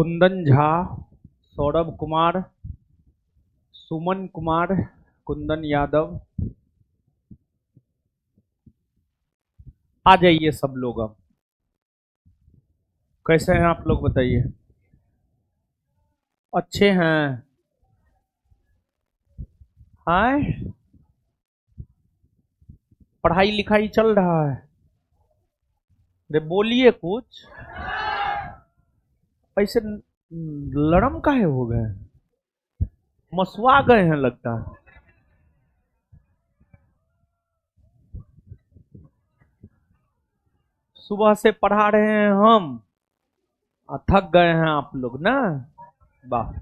कुंदन झा, सौरभ कुमार, सुमन कुमार, कुंदन यादव, आ जाइए सब लोग। अब कैसे हैं आप लोग बताइए? अच्छे हैं? हाय, पढ़ाई लिखाई चल रहा है? अरे बोलिए कुछ। ऐसे लड़म काहे हो गए? मसुआ गए हैं लगता है। सुबह से पढ़ा रहे हैं हम और थक गए हैं आप लोग ना। वाह।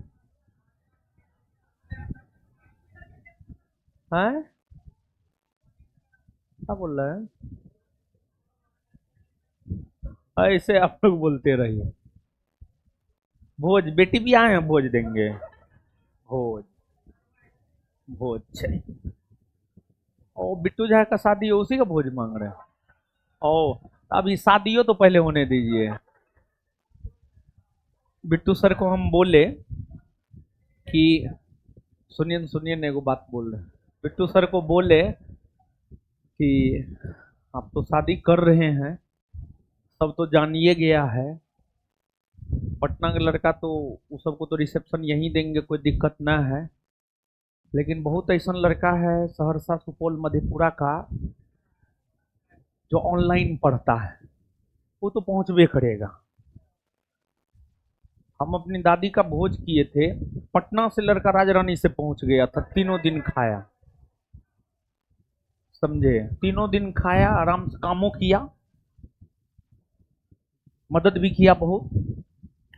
हैं? क्या बोल रहे हैं? ऐसे आप लोग बोलते रहिए। भोज, बेटी भी आए हैं, भोज देंगे। भोज, भोज चाहिए। ओ, बिट्टू झा का शादी है, उसी का भोज मांग रहे हैं। ओ, अभी शादियों तो पहले होने दीजिए। बिट्टू सर को हम बोले कि सुनिए सुनिए ने एगो बात बोल रहे हैं। बिट्टू सर को बोले कि आप तो शादी कर रहे हैं, सब तो जानिए गया है। पटना का लड़का तो उस सबको तो रिसेप्शन यहीं देंगे, कोई दिक्कत ना है। लेकिन बहुत ऐसा लड़का है सहरसा सुपौल मधेपुरा का जो ऑनलाइन पढ़ता है, वो तो पहुंचबे करेगा। हम अपनी दादी का भोज किए थे, पटना से लड़का राजरानी से पहुंच गया था, तीनों दिन खाया। समझे? तीनों दिन खाया, आराम से कामों किया, मदद भी किया बहुत,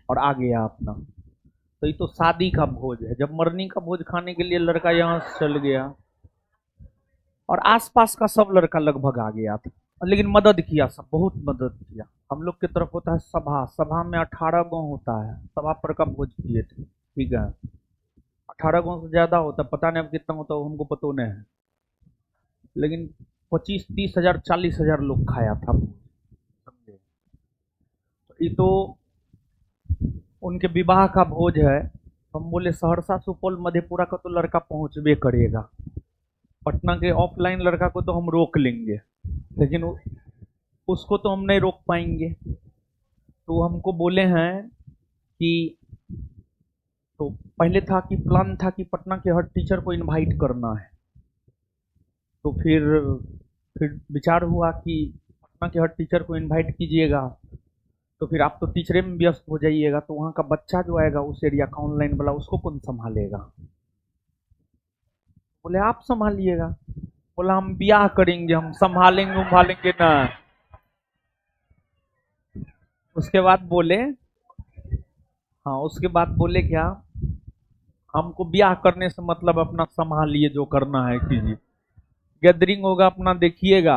और आ गया अपना। तो ये तो शादी का भोज है। जब मरनी का भोज खाने के लिए लड़का यहाँ से चल गया, और आसपास का सब लड़का लगभग आ गया था, लेकिन मदद किया, सब बहुत मदद किया। हम लोग की तरफ होता है सभा, सभा में 18 गांव होता है, सभा पर का भोज किए थे। ठीक है, 18 गांव से ज्यादा होता है, पता नहीं अब कितना होता है, हमको पता नहीं है। लेकिन 25-30 हजार 40 हजार लोग खाया था भोज। समझे? तो ये तो उनके विवाह का भोज है। हम बोले सहरसा सुपौल मधेपुरा का तो लड़का पहुंचबे करेगा, पटना के ऑफलाइन लड़का को तो हम रोक लेंगे, लेकिन उसको तो हम नहीं रोक पाएंगे। तो हमको बोले हैं कि, तो पहले था कि प्लान था कि पटना के हर टीचर को इनवाइट करना है। तो फिर विचार हुआ कि पटना के हर टीचर को इनवाइट कीजिएगा, तो फिर आप तो टीचरे में व्यस्त हो जाइएगा, तो वहाँ का बच्चा जो आएगा उस एरिया का ऑनलाइन वाला, उसको कौन संभालेगा? बोले आप संभालिएगा। बोला हम ब्याह करेंगे, हम संभालेंगे उम्भालेंगे ना। उसके बाद बोले, हाँ उसके बाद बोले क्या, हमको ब्याह करने से मतलब अपना संभालिए, जो करना है कीजिए, गैदरिंग होगा अपना देखिएगा,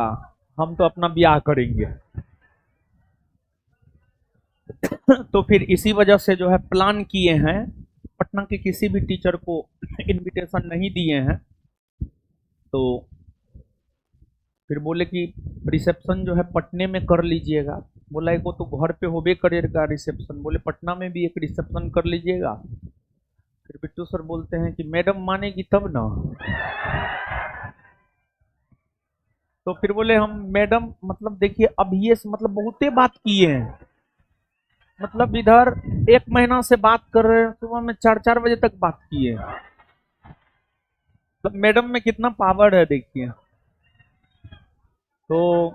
हम तो अपना ब्याह करेंगे। तो फिर इसी वजह से जो है प्लान किए हैं, पटना के किसी भी टीचर को इनविटेशन नहीं दिए हैं। तो फिर बोले कि रिसेप्शन जो है पटने में कर लीजिएगा। बोला एक वो तो घर पे होबे करेगा रिसेप्शन, बोले पटना में भी एक रिसेप्शन कर लीजिएगा। फिर बिट्टू सर बोलते हैं कि मैडम मानेगी तब ना। तो फिर बोले हम मैडम मतलब देखिए, अब ये मतलब बहुते बात किए हैं, मतलब इधर 1 महीना से बात कर रहे हैं, सुबह में 4-4 बजे तक बात किए हैं। मतलब मैडम में कितना पावर है देखिए। तो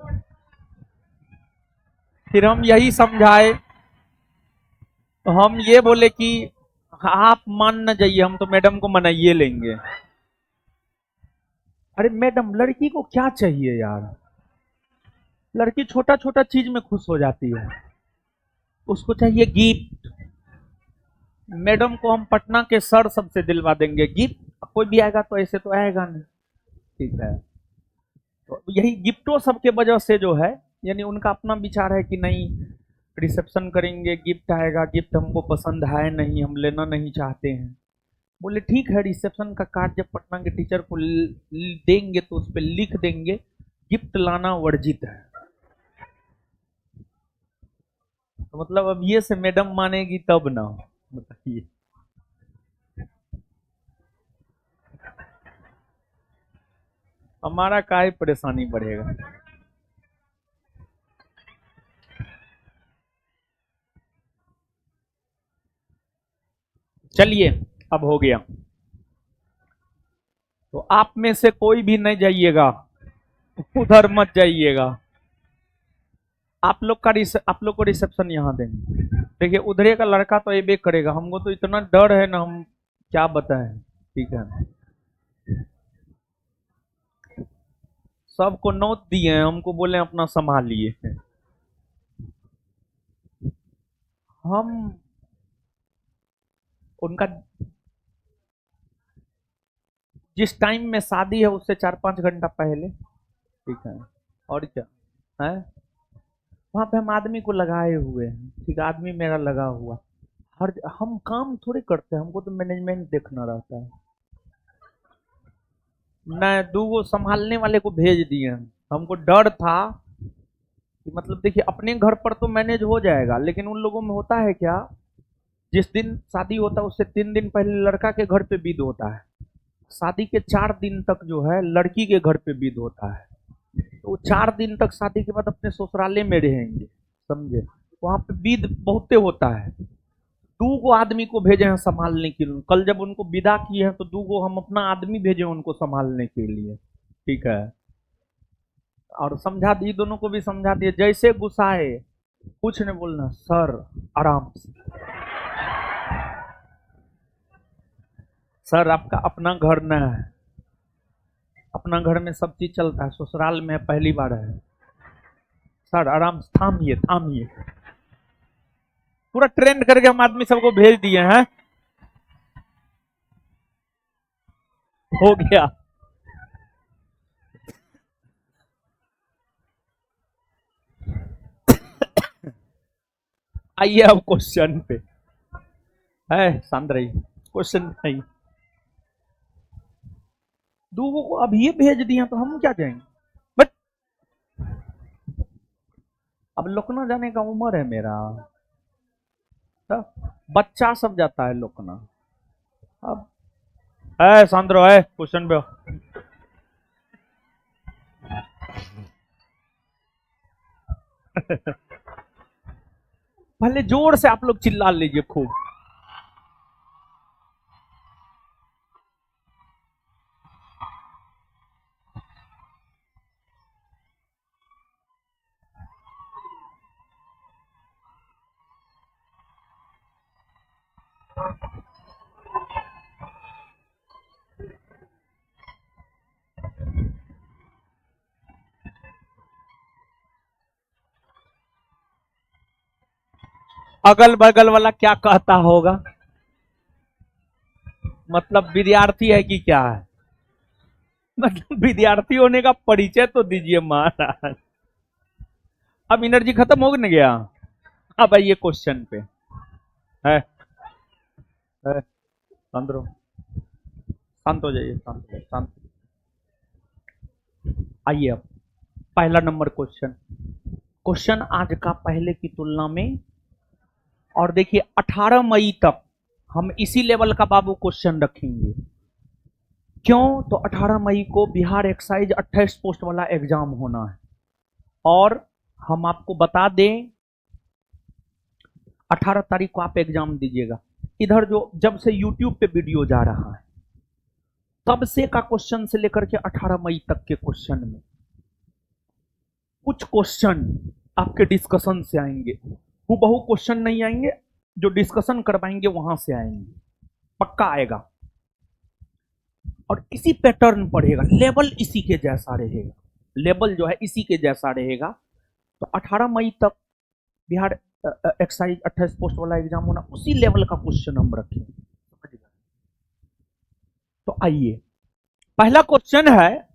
फिर हम यही समझाए, तो हम ये बोले कि आप मान न जाइए, हम तो मैडम को मनाइए लेंगे। अरे मैडम, लड़की को क्या चाहिए यार? लड़की छोटा छोटा चीज में खुश हो जाती है, उसको चाहिए गिफ्ट। मैडम को हम पटना के सर सबसे दिलवा देंगे गिफ्ट, कोई भी आएगा तो ऐसे तो आएगा नहीं। ठीक है, तो यही गिफ्टों सबके वजह से जो है, यानी उनका अपना विचार है कि नहीं, रिसेप्शन करेंगे, गिफ्ट आएगा, गिफ्ट हमको पसंद है नहीं, हम लेना नहीं चाहते हैं। बोले ठीक है, रिसेप्शन का कार्ड जब पटना के टीचर को देंगे तो उस पर लिख देंगे गिफ्ट लाना वर्जित है। तो मतलब अब ये से मैडम मानेगी तब ना, बताइए। हमारा काहे परेशानी बढ़ेगा। चलिए, अब हो गया। तो आप में से कोई भी नहीं जाइएगा, उधर मत जाइएगा। आप लोग को रिसेप्शन यहाँ देंगे। देखिए, उधरे का लड़का तो ये बेक करेगा, हमको तो इतना डर है ना, हम क्या बताएं। ठीक है, सबको नोट दिए हैं, हमको बोले अपना संभालिए। हम उनका जिस टाइम में शादी है उससे 4-5 घंटा पहले। ठीक है, और क्या है। वहां पे हम आदमी को लगाए हुए हैं, ठीक है, आदमी मेरा लगा हुआ। हर हम काम थोड़ी करते हैं, हमको तो मैनेजमेंट देखना रहता है। मैं 2 संभालने वाले को भेज दिए हैं। हमको डर था कि मतलब देखिए, अपने घर पर तो मैनेज हो जाएगा, लेकिन उन लोगों में होता है क्या, जिस दिन शादी होता है उससे 3 दिन पहले लड़का के घर पे विध होता है। शादी के 4 दिन तक जो है लड़की के घर पे विध होता है। तो 4 दिन तक शादी के बाद अपने ससुराले में रहेंगे, समझे। वहां पे विध बहुते होता है। 2 आदमी को भेजे हैं संभालने के लिए। कल जब उनको विदा किए हैं तो 2 हम अपना आदमी भेजे उनको संभालने के लिए। ठीक है, और समझा दी, दोनों को भी समझा दिए। जैसे गुस्साए, कुछ नहीं बोलना सर, आराम से। सर, आपका अपना घर न है, अपना घर में सब चीज चलता है, ससुराल में पहली बार है। सर आराम से, थामिए थामिए। पूरा ट्रेंड करके हम आदमी सबको भेज दिए हैं। हो गया। आइए अब क्वेश्चन पे। है शांत रही, क्वेश्चन नहीं। 2 को अब ये भेज दिया तो हम क्या जाएंगे। बट अब लखनऊ जाने का उम्र है मेरा, तो बच्चा सब जाता है लखनऊ। अब है शांत रहो, है क्वेश्चन पे। पहले जोर से आप लोग चिल्ला लीजिए खूब। अगल बगल वाला क्या कहता होगा, मतलब विद्यार्थी है कि क्या है। मतलब विद्यार्थी होने का परिचय तो दीजिए महाराज। अब एनर्जी खत्म हो न गया। अब आइए क्वेश्चन पे। है, शांत रहो, शांत हो जाइए, शांत हो जाइए, शांत। आइए अब पहला नंबर क्वेश्चन। क्वेश्चन आज का पहले की तुलना में, और देखिए 18 मई तक हम इसी लेवल का बाबू क्वेश्चन रखेंगे। क्यों, तो 18 मई को बिहार एक्साइज 28 पोस्ट वाला एग्जाम होना है। और हम आपको बता दें, 18 तारीख को आप एग्जाम दीजिएगा। इधर जो जब से यूट्यूब पे वीडियो जा रहा है तब से का क्वेश्चन से लेकर के 18 मई तक के क्वेश्चन में कुछ क्वेश्चन आपके डिस्कशन से आएंगे। वो बहु क्वेश्चन नहीं आएंगे, जो डिस्कशन करवाएंगे वहां से आएंगे, पक्का आएगा। और इसी पैटर्न पढ़ेगा, लेवल इसी के जैसा रहेगा, लेवल जो है इसी के जैसा रहेगा। तो 18 मई तक बिहार एक्साइज 28 पोस्ट वाला एग्जाम होना, उसी लेवल का क्वेश्चन हम रखेंगे। तो आइए, पहला क्वेश्चन है,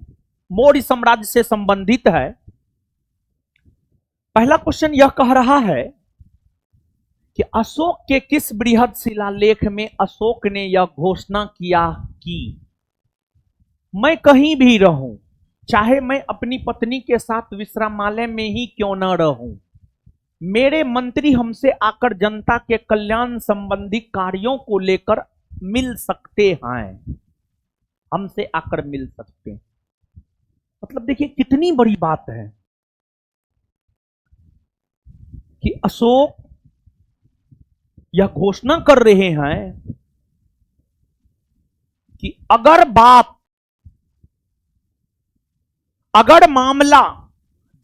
मौर्य साम्राज्य से संबंधित है। पहला क्वेश्चन यह कह रहा है कि अशोक के किस बृहद शिलालेख में अशोक ने यह घोषणा किया कि मैं कहीं भी रहूं, चाहे मैं अपनी पत्नी के साथ विश्रामालय में ही क्यों न रहूं, मेरे मंत्री हमसे आकर जनता के कल्याण संबंधी कार्यों को लेकर मिल सकते हैं, हमसे आकर मिल सकते हैं। मतलब देखिए कितनी बड़ी बात है कि अशोक यह घोषणा कर रहे हैं कि अगर मामला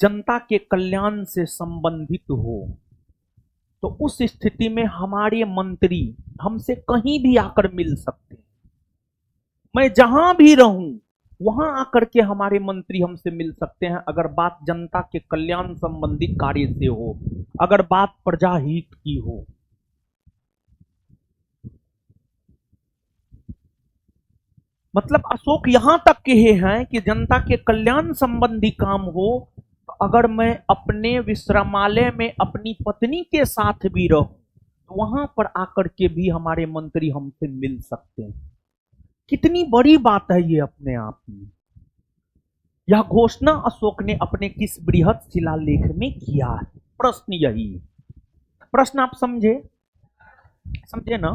जनता के कल्याण से संबंधित हो तो उस स्थिति में हमारे मंत्री हमसे कहीं भी आकर मिल सकते हैं। मैं जहां भी रहूं वहां आकर के हमारे मंत्री हमसे मिल सकते हैं, अगर बात जनता के कल्याण संबंधी कार्य से हो, अगर बात प्रजा हित की हो। मतलब अशोक यहां तक कहे हैं कि जनता के कल्याण संबंधी काम हो तो अगर मैं अपने विश्रामालय में अपनी पत्नी के साथ भी रहूं तो वहां पर आकर के भी हमारे मंत्री हमसे मिल सकते हैं। कितनी बड़ी बात है ये अपने आप में। यह घोषणा अशोक ने अपने किस बृहद शिलालेख में किया है? प्रश्न यही है। प्रश्न आप समझे ना।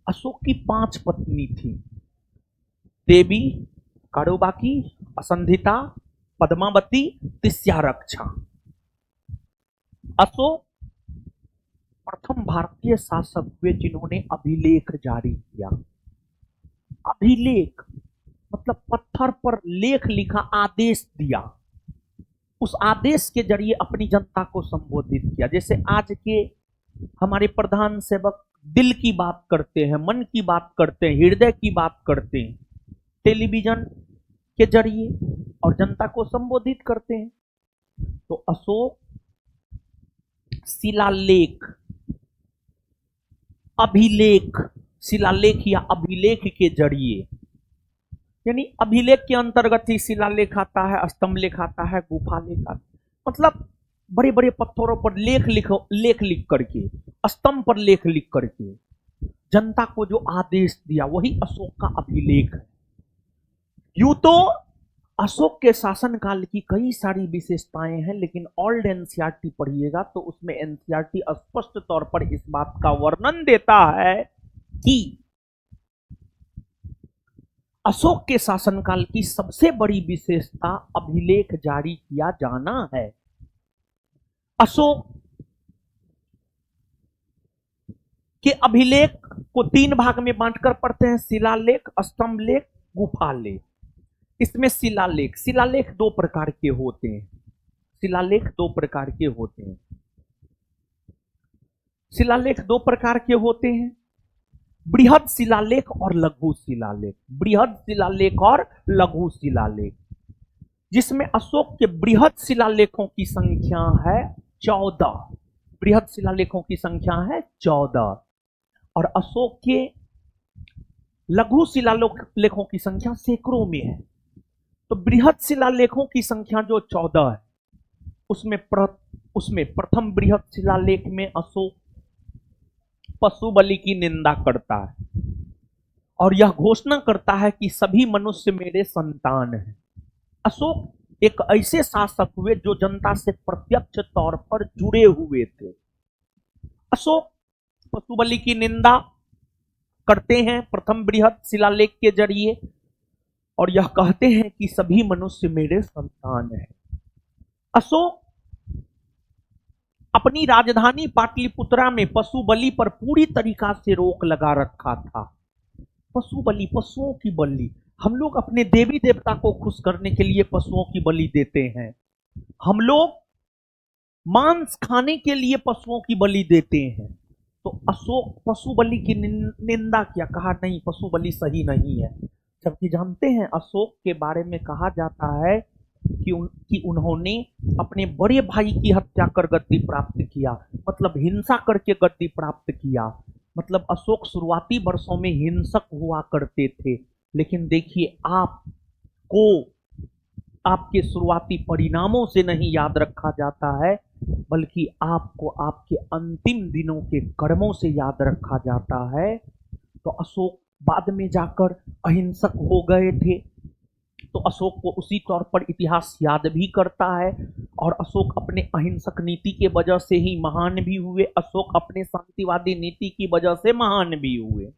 अशोक की 5 पत्नी थी, देवी, कारोबाकी, असंधिता, पद्मावती, तिस्यारक्षा। अशोक प्रथम भारतीय शासक हुए जिन्होंने अभिलेख जारी किया। अभिलेख मतलब पत्थर पर लेख लिखा, आदेश दिया, उस आदेश के जरिए अपनी जनता को संबोधित किया। जैसे आज के हमारे प्रधान सेवक दिल की बात करते हैं, मन की बात करते हैं, हृदय की बात करते हैं टेलीविजन के जरिए और जनता को संबोधित करते हैं। तो अशोक शिलालेख, अभिलेख, शिलालेख या अभिलेख के जरिए, यानी अभिलेख के अंतर्गत ही शिलालेख आता है, स्तंभ लेख आता है, गुफा लेख आता है। मतलब बड़े बड़े पत्थरों पर लेख लिख करके, स्तंभ पर लेख लिख करके जनता को जो आदेश दिया वही अशोक का अभिलेख है। यूं तो अशोक के शासनकाल की कई सारी विशेषताएं हैं, लेकिन ओल्ड एनसीईआरटी पढ़िएगा तो उसमें एनसीईआरटी स्पष्ट तौर पर इस बात का वर्णन देता है कि अशोक के शासनकाल की सबसे बड़ी विशेषता अभिलेख जारी किया जाना है। अशोक के अभिलेख को 3 भाग में बांटकर पढ़ते हैं, शिलालेख, स्तंभ लेख, गुफा लेख। इसमें शिलालेख 2 प्रकार के होते हैं। शिलालेख 2 प्रकार के होते हैं। शिलालेख 2 प्रकार के होते हैं, बृहद शिलालेख और लघु शिलालेख। बृहद शिलालेख और लघु शिलालेख, जिसमें अशोक के बृहद शिलालेखों की संख्या है 14। बृहद शिलालेखों की संख्या है 14 और अशोक के लघु शिलालेखों की संख्या सैकड़ों में है। तो बृहद शिलालेखों की संख्या जो 14 है उसमें प्रथम बृहद शिलालेख में अशोक पशु बलि की निंदा करता है और यह घोषणा करता है कि सभी मनुष्य मेरे संतान हैं। अशोक एक ऐसे शासक हुए जो जनता से प्रत्यक्ष तौर पर जुड़े हुए थे। अशोक पशु बलि की निंदा करते हैं प्रथम बृहद शिलालेख के जरिए और यह कहते हैं कि सभी मनुष्य मेरे संतान हैं। अशोक अपनी राजधानी पाटलिपुत्रा में पशु बलि पर पूरी तरीका से रोक लगा रखा था। पशु बलि, पशुओं की बलि, हम लोग अपने देवी देवता को खुश करने के लिए पशुओं की बलि देते हैं। हम लोग मांस खाने के लिए पशुओं की बलि देते हैं। तो अशोक पशु बलि की निंदा किया, कहा नहीं पशु बलि सही नहीं है। जबकि जानते हैं अशोक के बारे में कहा जाता है कि उन्होंने अपने बड़े भाई की हत्या कर गद्दी प्राप्त किया, मतलब हिंसा करके गद्दी प्राप्त किया। मतलब अशोक शुरुआती वर्षों में हिंसक हुआ करते थे, लेकिन देखिए आपको आपके शुरुआती परिणामों से नहीं याद रखा जाता है, बल्कि आपको आपके अंतिम दिनों के कर्मों से याद रखा जाता है। तो अशोक बाद में जाकर अहिंसक हो गए थे, तो अशोक को उसी तौर पर इतिहास याद भी करता है। और अशोक अपने अहिंसक नीति के वजह से ही महान भी हुए, अशोक अपने शांतिवादी नीति की वजह से महान भी हुए।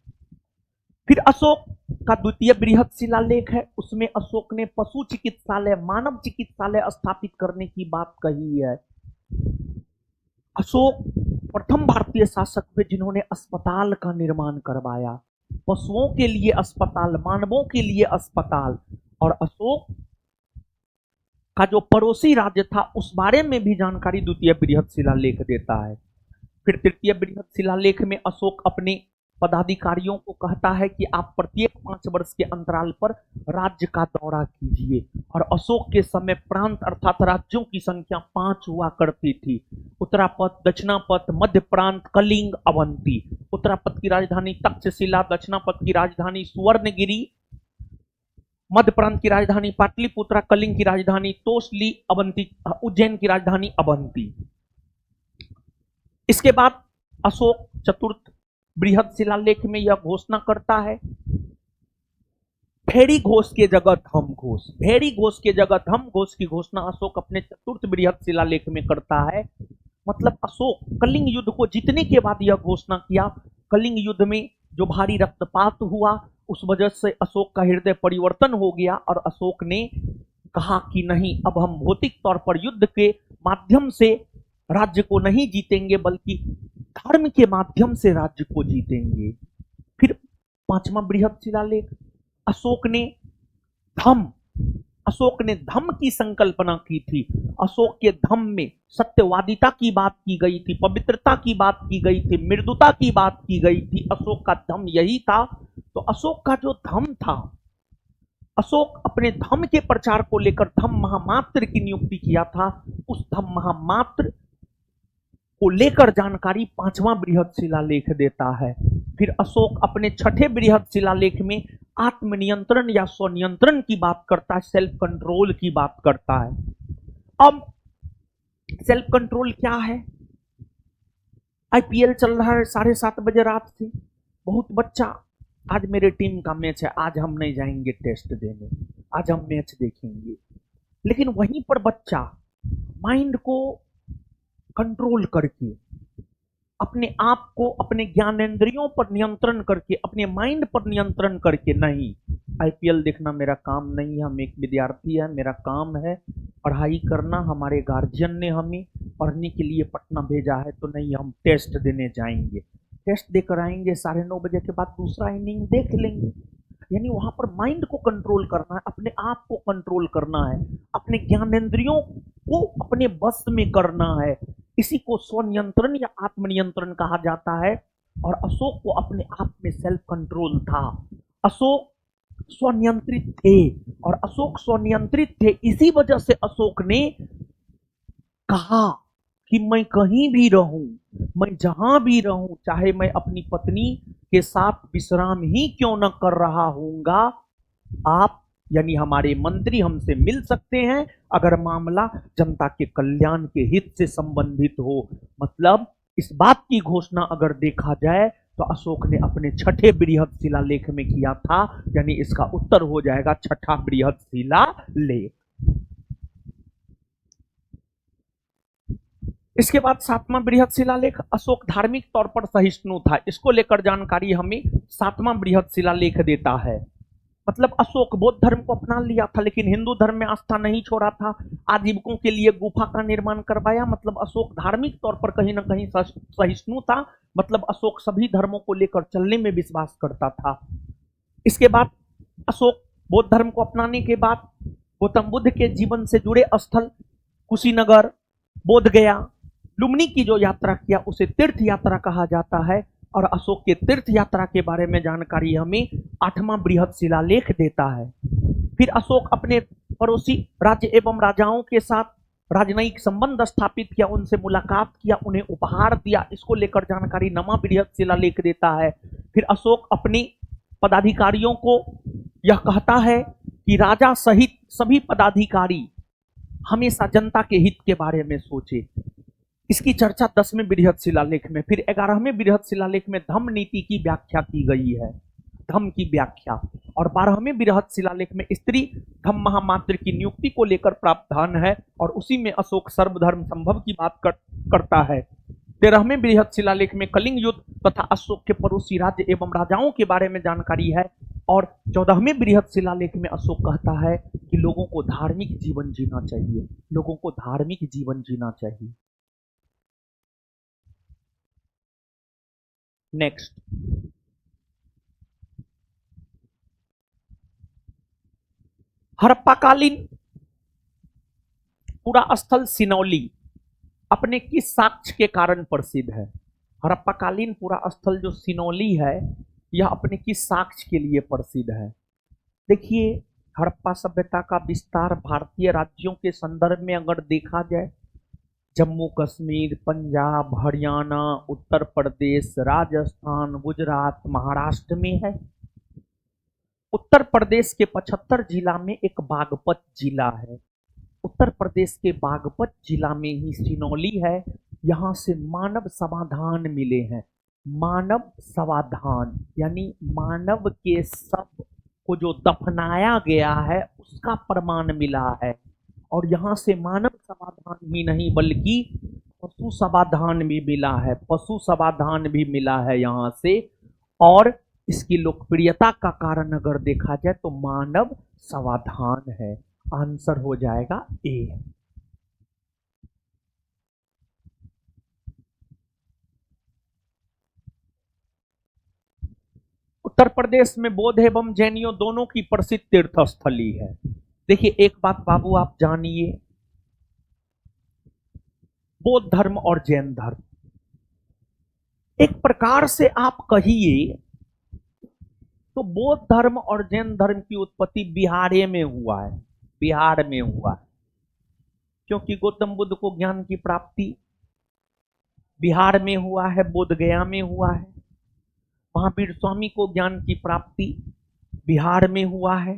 फिर अशोक का द्वितीय बृहद शिलालेख है, उसमें अशोक ने पशु चिकित्सालय, मानव चिकित्सालय स्थापित करने की बात कही है। अशोक प्रथम भारतीय शासक हुए जिन्होंने अस्पताल का निर्माण करवाया, पशुओं के लिए अस्पताल, मानवों के लिए अस्पताल। और अशोक का जो पड़ोसी राज्य था उस बारे में भी जानकारी द्वितीय बृहद शिलालेख देता है। फिर तृतीय बृहद शिलालेख में अशोक अपने पदाधिकारियों को कहता है कि आप प्रत्येक 5 वर्ष के अंतराल पर राज्य का दौरा कीजिए। और अशोक के समय प्रांत अर्थात राज्यों की संख्या 5 हुआ करती थी। उत्तरापथ, दक्षिणापथ, मध्य प्रांत, कलिंग, अवंती। उत्तरापथ की राजधानी तक्षशिला, दक्षिणापथ की राजधानी सुवर्णगिरी, मध्य प्रांत की राजधानी पाटलिपुत्रा, कलिंग की राजधानी तोसली, अवंती, उज्जैन की राजधानी अवंती। इसके बाद अशोक चतुर्थ बृहद शिलालेख में यह घोषणा करता है, भेड़ी घोष के जगत हम घोष, भेड़ी घोष के जगत हम घोष की घोषणा अशोक अपने चतुर्थ बृहद शिलालेख में करता है। मतलब अशोक कलिंग युद्ध को जीतने के बाद यह घोषणा किया। कलिंग युद्ध में जो भारी रक्तपात हुआ उस वजह से अशोक का हृदय परिवर्तन हो गया और अशोक ने कहा कि नहीं, अब हम भौतिक तौर पर युद्ध के माध्यम से राज्य को नहीं जीतेंगे बल्कि धर्म के माध्यम से राज्य को जीतेंगे। फिर पांचवा बृहद शिलालेख, अशोक ने धम्म की संकल्पना की थी। अशोक के धम्म में सत्यवादिता की बात की गई थी, पवित्रता की बात की गई थी, मृदुता की बात की गई थी। अशोक का धम्म यही था। तो अशोक का जो धम्म था, अशोक अपने धम्म के प्रचार को लेकर धम्म महामात्र की नियुक्ति किया था। उस धम्म महामात्र को लेकर जानकारी पांचवा बृहद शिलालेख देता है। फिर अशोक अपने छठे बृहद शिलालेख में आत्मनियंत्रण या स्वनियंत्रण की बात करता है, सेल्फ कंट्रोल की बात करता है। अब सेल्फ कंट्रोल क्या है? आईपीएल चल रहा है, 7:30 बजे रात से, बहुत बच्चा, आज मेरे टीम का मैच है, आज हम नहीं जाएंगे टेस्ट देने, आज हम मैच देखेंगे। लेकिन वहीं पर बच्चा माइंड को कंट्रोल करके, अपने आप को, अपने ज्ञानेंद्रियों पर नियंत्रण करके, अपने माइंड पर नियंत्रण करके, नहीं आईपीएल देखना मेरा काम नहीं है, हम एक विद्यार्थी है, मेरा काम है पढ़ाई करना, हमारे गार्जियन ने हमें पढ़ने के लिए पटना भेजा है, तो नहीं हम टेस्ट देने जाएंगे, टेस्ट देकर आएंगे, 9:30 बजे के बाद दूसरा इनिंग देख लेंगे। यानी वहां पर माइंड को कंट्रोल करना है, अपने आप को कंट्रोल करना है, अपने ज्ञानेंद्रियों को अपने बस में करना है। इसी को स्वनियंत्रण या आत्मनियंत्रण कहा जाता है। और अशोक को अपने आप में सेल्फ कंट्रोल था। अशोक स्वनियंत्रित थे और अशोक स्वनियंत्रित थे, इसी वजह से अशोक ने कहा कि मैं कहीं भी रहूं, मैं जहां भी रहूं, चाहे मैं अपनी पत्नी के साथ विश्राम ही क्यों न कर रहा हूंगा, आप यानी हमारे मंत्री हमसे मिल सकते हैं अगर मामला जनता के कल्याण के हित से संबंधित हो। मतलब इस बात की घोषणा अगर देखा जाए तो अशोक ने अपने छठे बृहद शिलालेख में किया था, यानी इसका उत्तर हो जाएगा छठा बृहद शिलालेख। इसके बाद सातवां बृहद शिलालेख, अशोक धार्मिक तौर पर सहिष्णु था, इसको लेकर जानकारी हमें सातवां बृहद शिलालेख देता है। मतलब अशोक बौद्ध धर्म को अपना लिया था लेकिन हिंदू धर्म में आस्था नहीं छोड़ा था, आजीविकों के लिए गुफा का निर्माण करवाया। मतलब अशोक धार्मिक तौर पर कहीं ना कहीं सहिष्णु था, मतलब अशोक सभी धर्मों को लेकर चलने में विश्वास करता था। इसके बाद अशोक बौद्ध धर्म को अपनाने के बाद गौतम बुद्ध के जीवन से जुड़े स्थल कुशीनगर, बोधगया, लुम्बिनी की जो यात्रा किया उसे तीर्थ यात्रा कहा जाता है। और अशोक के तीर्थ यात्रा के बारे में जानकारी हमें आठवां बृहद शिलालेख देता है। फिर अशोक अपने पड़ोसी राज्य एवं राजाओं के साथ राजनयिक संबंध स्थापित किया, उनसे मुलाकात किया, उन्हें उपहार दिया, इसको लेकर जानकारी नवां बृहद शिलालेख देता है। फिर अशोक अपने पदाधिकारियों को यह कहता है कि राजा सहित सभी पदाधिकारी हमेशा जनता के हित के बारे में सोचे। इसकी चर्चा 10वें बृहद शिलालेख में। फिर 11वें बृहद शिलालेख में धम्म नीति की व्याख्या की गई है। धम की व्याख्या। और 12वें बृहत शिलालेख में स्त्री धम महामात्र की नियुक्ति को लेकर प्रावधान है और उसी में अशोक सर्वधर्म संभव की बात करता है। 13वें बृहत शिलालेख में कलिंग युद्ध तथा अशोक के पड़ोसी राज्य एवं राजाओं के बारे में जानकारी है। और 14वें बृहत शिलालेख में अशोक कहता है कि लोगों को धार्मिक जीवन जीना चाहिए, लोगों को धार्मिक जीवन जीना चाहिए। नेक्स्ट, हड़प्पाकालीन पूरा स्थल सिनौली अपने किस साक्ष्य के कारण प्रसिद्ध है? हड़प्पाकालीन पूरा स्थल जो सिनौली है यह अपने किस साक्ष्य के लिए प्रसिद्ध है? देखिए, हड़प्पा सभ्यता का विस्तार भारतीय राज्यों के संदर्भ में अगर देखा जाए, जम्मू कश्मीर, पंजाब, हरियाणा, उत्तर प्रदेश, राजस्थान, गुजरात, महाराष्ट्र में है। उत्तर प्रदेश के 75 जिला में एक बागपत जिला है। उत्तर प्रदेश के बागपत जिला में ही सिनौली है। यहाँ से मानव समाधान मिले हैं। मानव समाधान यानी मानव के शव को जो दफनाया गया है उसका प्रमाण मिला है। और यहाँ से मानव समाधान ही नहीं बल्कि पशु समाधान भी मिला है, पशु समाधान भी मिला है यहाँ से। और इसकी लोकप्रियता का कारण अगर देखा जाए तो मानव समाधान है। आंसर हो जाएगा ए। उत्तर प्रदेश में बौद्ध एवं जैनियों दोनों की प्रसिद्ध तीर्थस्थली है। देखिए, एक बात बाबू आप जानिए, बौद्ध धर्म और जैन धर्म एक प्रकार से आप कहिए तो बौद्ध धर्म और जैन धर्म की उत्पत्ति बिहार में हुआ है। बिहार में हुआ है क्योंकि गौतम बुद्ध को ज्ञान की प्राप्ति बिहार में हुआ है, बोध गया में हुआ है। महावीर स्वामी को ज्ञान की प्राप्ति बिहार में हुआ है।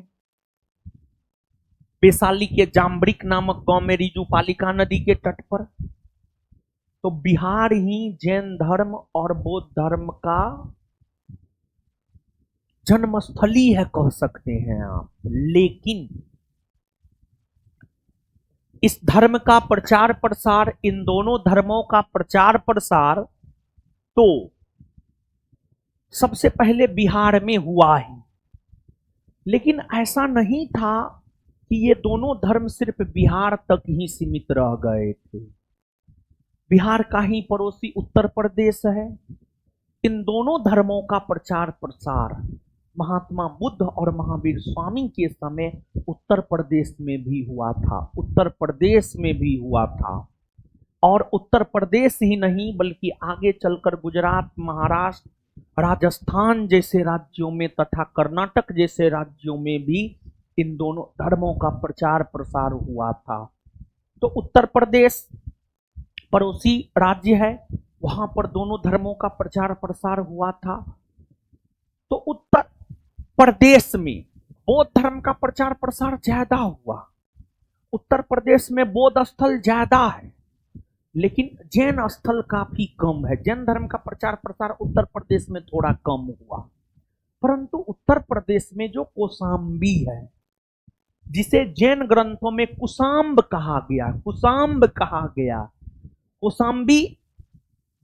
वैशाली के जाम्बरिक नामक गांव में रिजुपालिका नदी के तट पर। तो बिहार ही जैन धर्म और बौद्ध धर्म का जन्मस्थली है कह सकते हैं आप। लेकिन इस धर्म का प्रचार प्रसार, इन दोनों धर्मों का प्रचार प्रसार तो सबसे पहले बिहार में हुआ ही। लेकिन ऐसा नहीं था कि ये दोनों धर्म सिर्फ बिहार तक ही सीमित रह गए थे। बिहार का ही पड़ोसी उत्तर प्रदेश है। इन दोनों धर्मों का प्रचार प्रसार महात्मा बुद्ध और महावीर स्वामी के समय उत्तर प्रदेश में भी हुआ था। उत्तर प्रदेश में भी हुआ था। और उत्तर प्रदेश ही नहीं बल्कि आगे चलकर गुजरात, महाराष्ट्र, राजस्थान जैसे राज्यों में तथा कर्नाटक जैसे राज्यों में भी इन दोनों धर्मों का प्रचार प्रसार हुआ था। तो उत्तर प्रदेश पड़ोसी राज्य है, वहां पर दोनों धर्मों का प्रचार प्रसार हुआ था। तो उत्तर प्रदेश में बौद्ध धर्म का प्रचार प्रसार ज्यादा हुआ। उत्तर प्रदेश में बौद्ध स्थल ज्यादा है लेकिन जैन स्थल काफी कम है। जैन धर्म का प्रचार प्रसार उत्तर प्रदेश में थोड़ा कम हुआ। परंतु उत्तर प्रदेश में जो कौशाम्बी है, जिसे जैन ग्रंथों में कुशाम्ब कहा गया, कुशाम्ब कहा गया, कौशाम्बी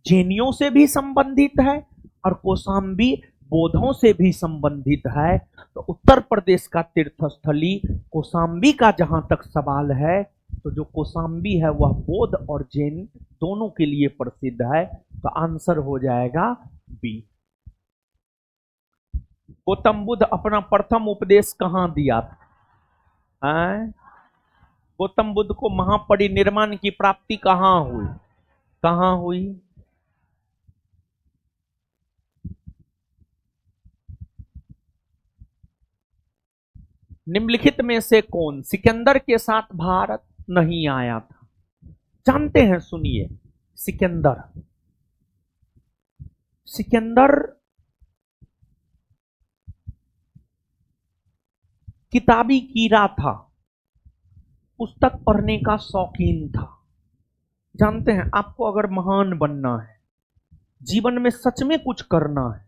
जैनियों से भी संबंधित है और कौशाम्बी बौद्धों से भी संबंधित है। तो उत्तर प्रदेश का तीर्थस्थली कौशाम्बी का जहां तक सवाल है तो जो कौशाम्बी है वह बौद्ध और जैन दोनों के लिए प्रसिद्ध है। तो आंसर हो जाएगा बी। गौतम बुद्ध अपना प्रथम उपदेश कहां दिया था? गौतम बुद्ध को महापरिनिर्वाण की प्राप्ति कहां हुई? कहां हुई? निम्नलिखित में से कौन सिकंदर के साथ भारत नहीं आया था? जानते हैं, सुनिए। सिकंदर किताबी कीड़ा था, पुस्तक पढ़ने का शौकीन था। जानते हैं, आपको अगर महान बनना है, जीवन में सच में कुछ करना है,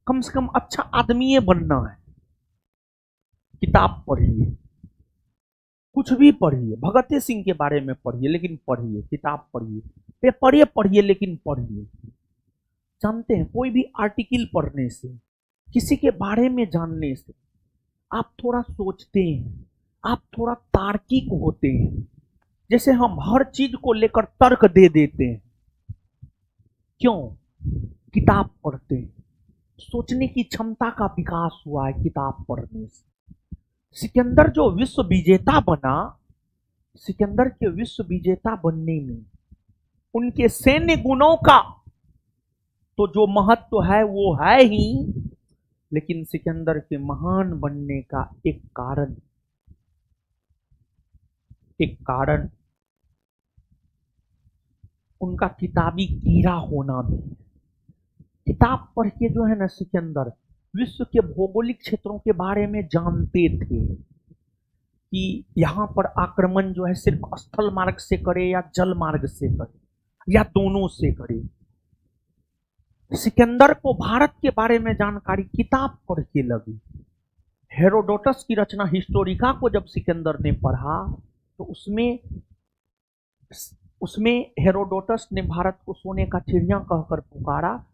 कम से कम अच्छा आदमी बनना है, किताब पढ़िए, कुछ भी पढ़िए, भगत सिंह के बारे में पढ़िए, लेकिन पढ़िए, किताब पढ़िए, पेपर पढ़िए, लेकिन पढ़िए। जानते हैं, कोई भी आर्टिकल पढ़ने से, किसी के बारे में जानने से आप थोड़ा सोचते हैं, आप थोड़ा तार्किक होते हैं। जैसे हम हर चीज को लेकर तर्क दे देते हैं, क्यों? किताब पढ़ते हैं, सोचने की क्षमता का विकास हुआ है किताब पढ़ने से। सिकंदर जो विश्व विजेता बना, सिकंदर के विश्व विजेता बनने में उनके सैन्य गुणों का तो जो महत्व है वो है ही, लेकिन सिकंदर के महान बनने का एक कारण उनका किताबी कीड़ा होना भी है। किताब पढ़ के जो है ना, सिकंदर विश्व के भौगोलिक क्षेत्रों के बारे में जानते थे कि यहां पर आक्रमण जो है सिर्फ स्थल मार्ग से करे या जल मार्ग से करे या दोनों से करे। सिकंदर को भारत के बारे में जानकारी किताब पढ़ के लगी। हेरोडोटस की रचना हिस्टोरिका को जब सिकंदर ने पढ़ा तो उसमें हेरोडोटस ने भारत को सोने का चिड़िया कहकर पुकारा।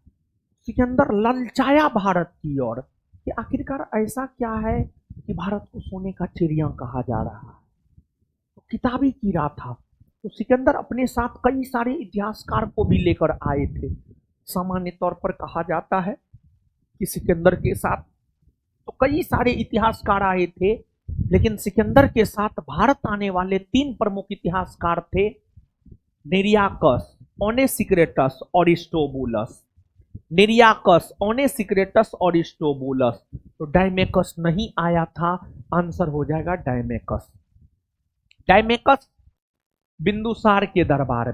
सिकंदर ललचाया भारत की ओर कि आखिरकार ऐसा क्या है कि भारत को सोने का चिड़िया कहा जा रहा है। तो किताबी कीड़ा था। तो सिकंदर अपने साथ कई सारे इतिहासकार को भी लेकर आए थे। सामान्य तौर पर कहा जाता है कि सिकंदर के साथ तो कई सारे इतिहासकार आए थे, लेकिन सिकंदर के साथ भारत आने वाले 3 प्रमुख इतिहासकार थे, नेरियाकस, ओनेसिक्रेटस और अरिस्टोबुलस। नेरियाकस, ओनेसिक्रेटस और अरिस्टोबुलस। तो डायमेकस नहीं आया था, आंसर हो जाएगा डायमेकस। डायमेकस बिंदुसार के दरबार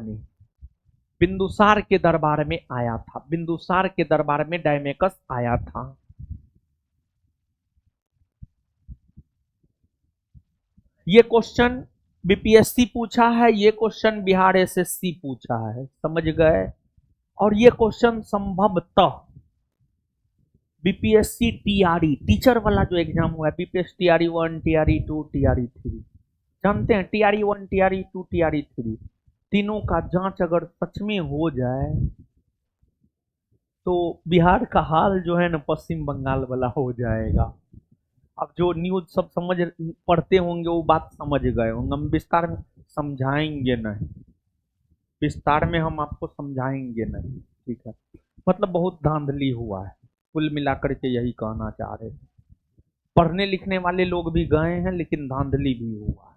में आया था। बिंदुसार के दरबार में डायमेकस आया था। ये क्वेश्चन बीपीएससी पूछा है, ये क्वेश्चन बिहार एसएससी पूछा है, समझ गए। और ये क्वेश्चन संभवतः बीपीएससी टीआरई टीचर वाला जो एग्जाम हुआ है, बीपीएससी टीआरई 1, टीआरई 2, टीआरई 3, जानते हैं टीआरई 1, टीआरई 2, टीआरई 3 तीनों का जांच अगर सच में हो जाए तो बिहार का हाल जो है ना पश्चिम बंगाल वाला हो जाएगा। अब जो न्यूज सब पढ़ते होंगे वो बात समझ गए होंगे। हम विस्तार में समझाएंगे नहीं, विस्तार में हम आपको समझाएंगे नहीं, ठीक है। मतलब बहुत धांधली हुआ है, कुल मिलाकर के यही कहना चाह रहे थे। पढ़ने लिखने वाले लोग भी गए हैं, लेकिन धांधली भी हुआ है।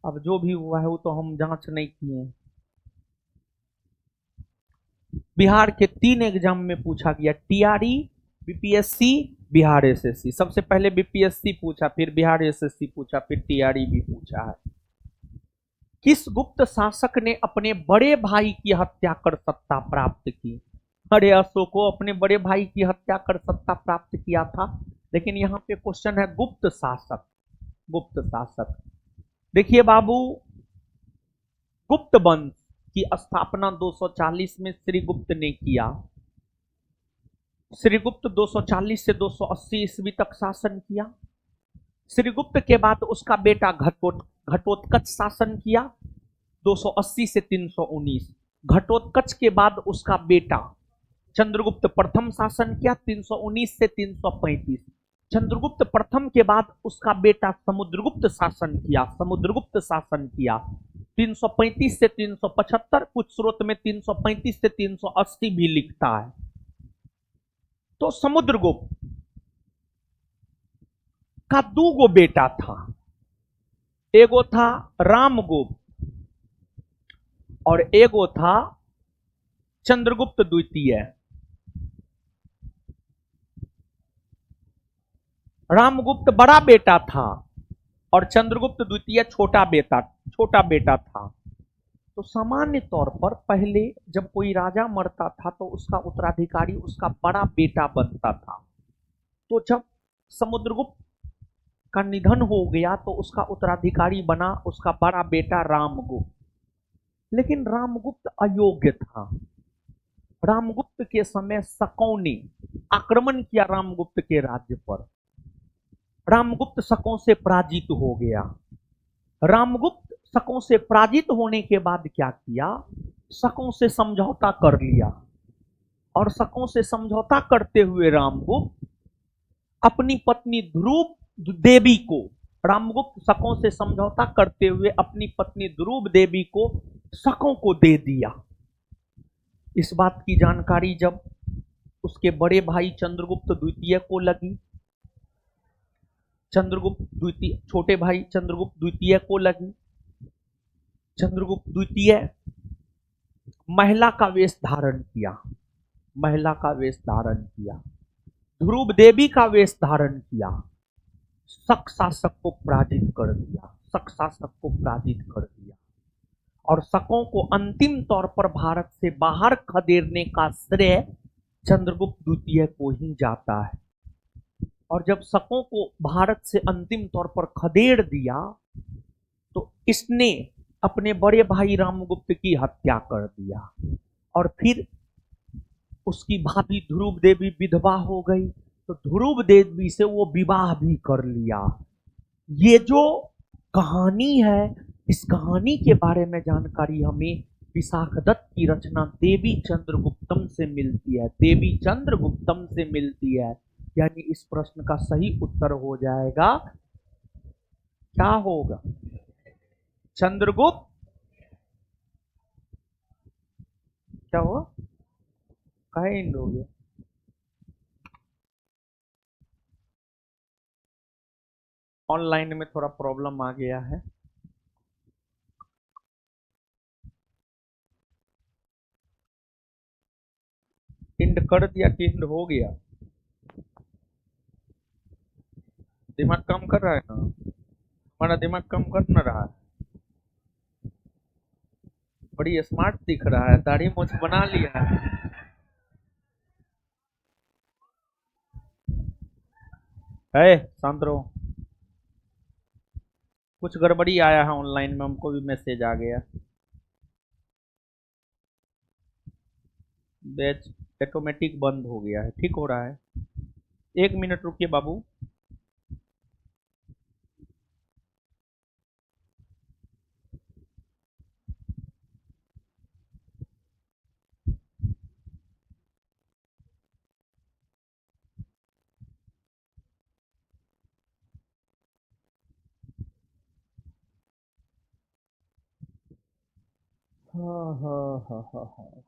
अब जो भी हुआ है वो तो हम जांच नहीं किए। बिहार के 3 एग्जाम में पूछा गया, टीआरई, बीपीएससी, बिहार एसएससी। सबसे पहले बीपीएससी पूछा, फिर बिहार एसएससी पूछा, फिर टीआरई भी पूछा है। किस गुप्त शासक ने अपने बड़े भाई की हत्या कर सत्ता प्राप्त की? अरे अशोको अपने बड़े भाई की हत्या कर सत्ता प्राप्त किया था, लेकिन यहाँ पे क्वेश्चन है गुप्त शासक। गुप्त शासक, देखिए बाबू, गुप्त वंश की स्थापना 240 में श्रीगुप्त ने किया। श्रीगुप्त 240 से 280 ईस्वी तक शासन किया। श्रीगुप्त के बाद उसका बेटा घटोत्कच शासन किया 280 से 319। घटोत्कच के बाद उसका बेटा चंद्रगुप्त प्रथम शासन किया 319 से 335। चंद्रगुप्त प्रथम के बाद उसका बेटा समुद्रगुप्त शासन किया। 335 से 375, कुछ स्रोत में 335 से 380 भी लिखता है। तो समुद्रगुप्त का 2 बेटा था, एगो था रामगुप्त और एगो था चंद्रगुप्त द्वितीय। रामगुप्त बड़ा बेटा था और चंद्रगुप्त द्वितीय छोटा बेटा था। तो सामान्य तौर पर पहले जब कोई राजा मरता था तो उसका उत्तराधिकारी उसका बड़ा बेटा बनता था। तो जब समुद्रगुप्त का निधन हो गया तो उसका उत्तराधिकारी बना उसका बड़ा बेटा रामगुप्त। लेकिन रामगुप्त अयोग्य था, रामगुप्त के समय शकों ने आक्रमण किया रामगुप्त के राज्य पर। रामगुप्त शकों से पराजित हो गया। रामगुप्त शकों से पराजित होने के बाद क्या किया, शकों से समझौता कर लिया। और शकों से समझौता करते हुए रामगुप्त अपनी पत्नी ध्रुव देवी को, रामगुप्त शकों से समझौता करते हुए अपनी पत्नी ध्रुव देवी को शकों को दे दिया। इस बात की जानकारी जब उसके बड़े भाई चंद्रगुप्त द्वितीय को लगी, चंद्रगुप्त द्वितीय छोटे भाई चंद्रगुप्त द्वितीय को लगी, चंद्रगुप्त द्वितीय महिला का वेश धारण किया, महिला का वेश धारण किया, ध्रुव देवी का वेश धारण किया, शक शासक को पराजित कर दिया, शक शासक को पराजित कर दिया। और शकों को अंतिम तौर पर भारत से बाहर खदेड़ने का श्रेय चंद्रगुप्त द्वितीय को ही जाता है। और जब शकों को भारत से अंतिम तौर पर खदेड़ दिया तो इसने अपने बड़े भाई रामगुप्त की हत्या कर दिया। और फिर उसकी भाभी ध्रुव देवी विधवा हो गई, तो ध्रुव देवी से वो विवाह भी कर लिया। ये जो कहानी है, इस कहानी के बारे में जानकारी हमें विशाखदत्त की रचना देवी चंद्रगुप्तम से मिलती है, देवी चंद्रगुप्तम से मिलती है। यानी इस प्रश्न का सही उत्तर हो जाएगा, क्या होगा, चंद्रगुप्त। क्या हुआ, कहे इन लोग, ऑनलाइन में थोड़ा प्रॉब्लम आ गया है। इंड कर दिया कि इंड हो गया, दिमाग काम कर रहा है ना, हमारा दिमाग काम कर न रहा है। बड़ी स्मार्ट दिख रहा है, दाढ़ी मूछ बना लिया है। शांत रहो, कुछ गड़बड़ी आया है ऑनलाइन में, हमको भी मैसेज आ गया। बैच ऑटोमेटिक बंद हो गया है, ठीक हो रहा है। 1 मिनट रुकिए बाबू। हाँ हाँ हाँ हाँ हाँ,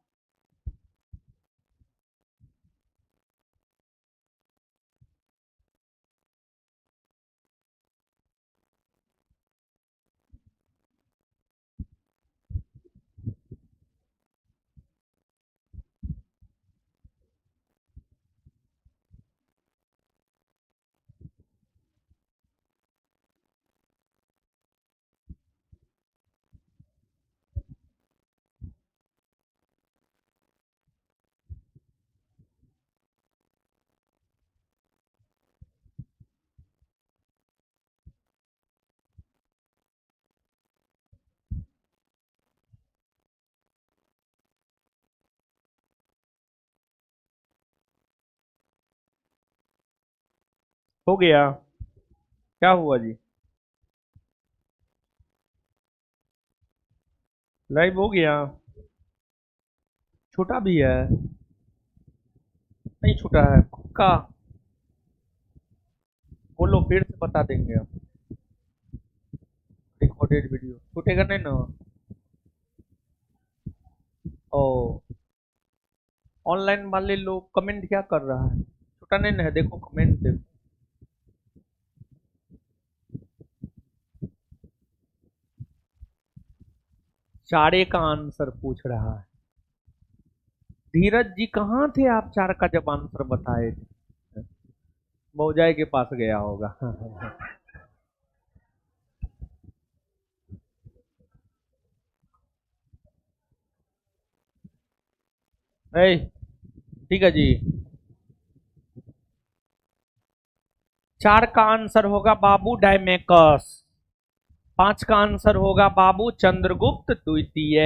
हो गया, क्या हुआ जी, लाइव हो गया, छोटा भी है, नहीं छूटा है पक्का, बोलो फिर से बता देंगे हम। रिकॉर्डेड वीडियो छूटेगा नहीं ना। ओ, ऑनलाइन वाले लोग कमेंट क्या कर रहा है, छूटा नहीं ना है, देखो कमेंट देखो। चारे का आंसर पूछ रहा है। धीरज जी कहाँ थे आप, चार का जब आंसर बताए थे, मौजाए के पास गया होगा। ए, ठीक है जी, 4 का आंसर होगा बाबू डायमेकस, 5 का आंसर होगा बाबू चंद्रगुप्त द्वितीय।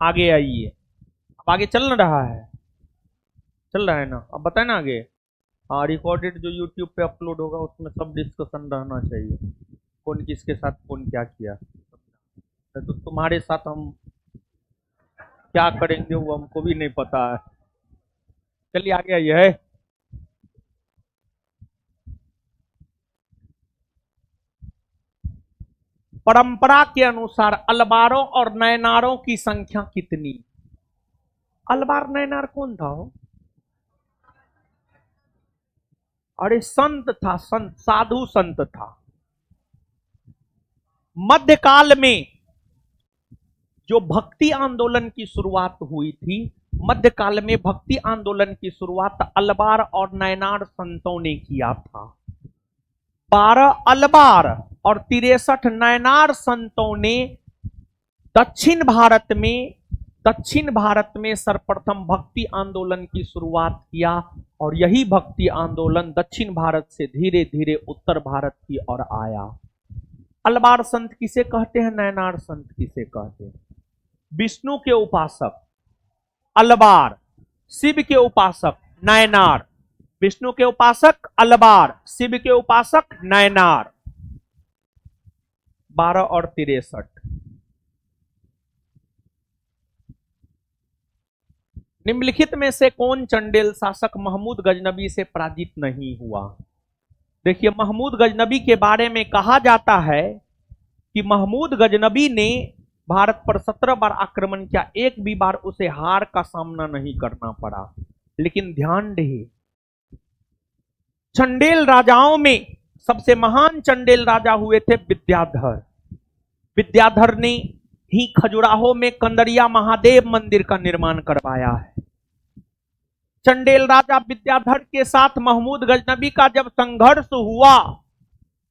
आगे आइए, अब आगे चल न रहा है, चल रहा है ना? अब बताए ना आगे। हाँ, रिकॉर्डेड जो यूट्यूब पे अपलोड होगा उसमें सब डिस्कशन रहना चाहिए, कौन किसके साथ कौन क्या किया। तो तुम्हारे साथ हम क्या करेंगे वो हमको भी नहीं पता है। चलिए आगे आइए है। परंपरा के अनुसार अलबारों और नयनारों की संख्या कितनी? अलबार नयनार कौन था हो? अरे संत था, संत, साधु संत था। मध्यकाल में जो भक्ति आंदोलन की शुरुआत हुई थी, मध्यकाल में भक्ति आंदोलन की शुरुआत अलबार और नयनार संतों ने किया था। 12 अलबार और 63 नयनार संतों ने दक्षिण भारत में सर्वप्रथम भक्ति आंदोलन की शुरुआत किया, और यही भक्ति आंदोलन दक्षिण भारत से धीरे धीरे उत्तर भारत की ओर आया। अलबार संत किसे कहते हैं, नयनार संत किसे कहते हैं? विष्णु के उपासक अलबार, शिव के उपासक नयनार। विष्णु के उपासक अलबार, शिव के उपासक नयनार। 12 और 63। निम्नलिखित में से कौन चंडेल शासक महमूद गजनबी से पराजित नहीं हुआ? देखिए, महमूद गजनबी के बारे में कहा जाता है कि महमूद गजनबी ने भारत पर 17 बार आक्रमण किया, एक भी बार उसे हार का सामना नहीं करना पड़ा। लेकिन ध्यान रहे, चंडेल राजाओं में सबसे महान चंडेल राजा हुए थे विद्याधर। विद्याधर ने ही खजुराहो में कंदरिया महादेव मंदिर का निर्माण करवाया है। चंडेल राजा विद्याधर के साथ महमूद गजनबी का जब संघर्ष हुआ,